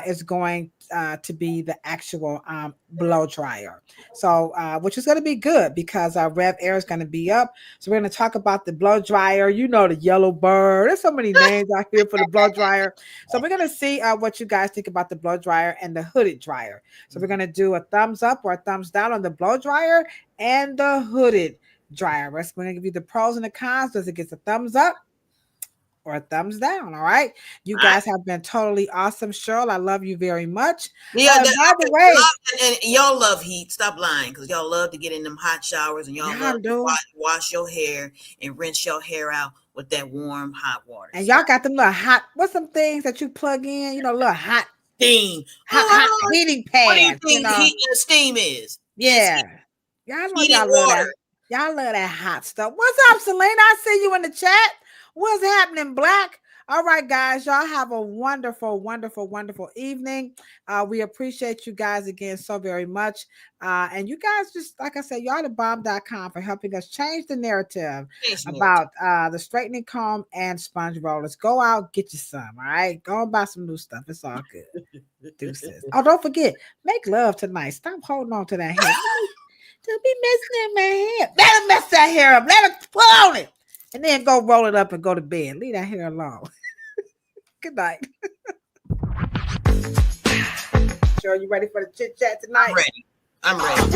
is going to be the actual blow dryer. So, which is going to be good because Rev Air is going to be up. So we're going to talk about the blow dryer. You know, the yellow bird. There's so many names out here for the blow dryer. So we're going to see what you guys think about the blow dryer and the hooded dryer. So we're going to do a thumbs up or a thumbs down on the blow dryer and the hooded dryer. We're going to give you the pros and the cons. Does it get a thumbs up or a thumbs down? All right. You guys have been totally awesome. Cheryl, I love you very much. Yeah, by the way, and y'all love heat. Stop lying, because y'all love to get in them hot showers and y'all love to wash your hair and rinse your hair out with that warm hot water. And y'all got them little hot, what's some things that you plug in? You know, little hot steam, hot heating pads. What do you think heat and steam is? Yeah. Y'all know y'all love that. Y'all love that hot stuff. What's up, Selena? I see you in the chat. What's happening, Black? All right, guys. Y'all have a wonderful, wonderful, wonderful evening. We appreciate you guys again so very much. And you guys just, like I said, y'all thebomb.com for helping us change the narrative about the straightening comb and sponge rollers. Go out, get you some. All right. Go and buy some new stuff. It's all good. Deuces. Oh, don't forget, make love tonight. Stop holding on to that hair. Don't be messing in my hair. Let her mess that hair up. Let her pull on it. And then go roll it up and go to bed. Leave that hair alone. Good night. Cheryl, you ready for the chit chat tonight? I'm ready.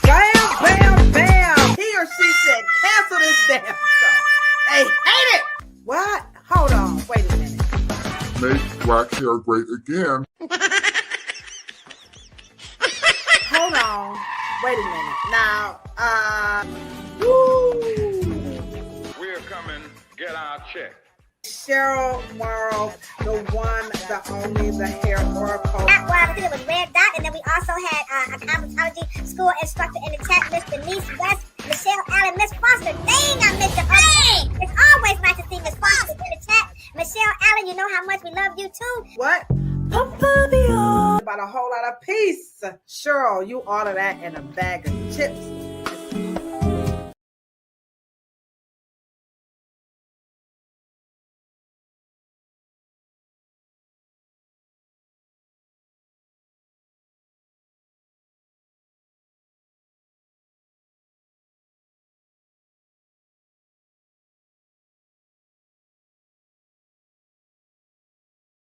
Bam, bam, bam. He or she said, cancel this damn show. They hate it. What? Hold on. Wait a minute. Make black hair great again. Hold on. Wait a minute. Now, We're coming get our check. Cheryl Morrow, the one, the only, the hair oracle. Well, I think it was Red Dot, and then we also had a cosmetology school instructor in the chat, Miss Denise West, Michelle Allen, Miss Foster. Dang, I missed her. Dang! It's always nice to see Miss Foster in the chat. Michelle Allen, you know how much we love you too. What? About a whole lot of peace. Cheryl, you order that in a bag of chips.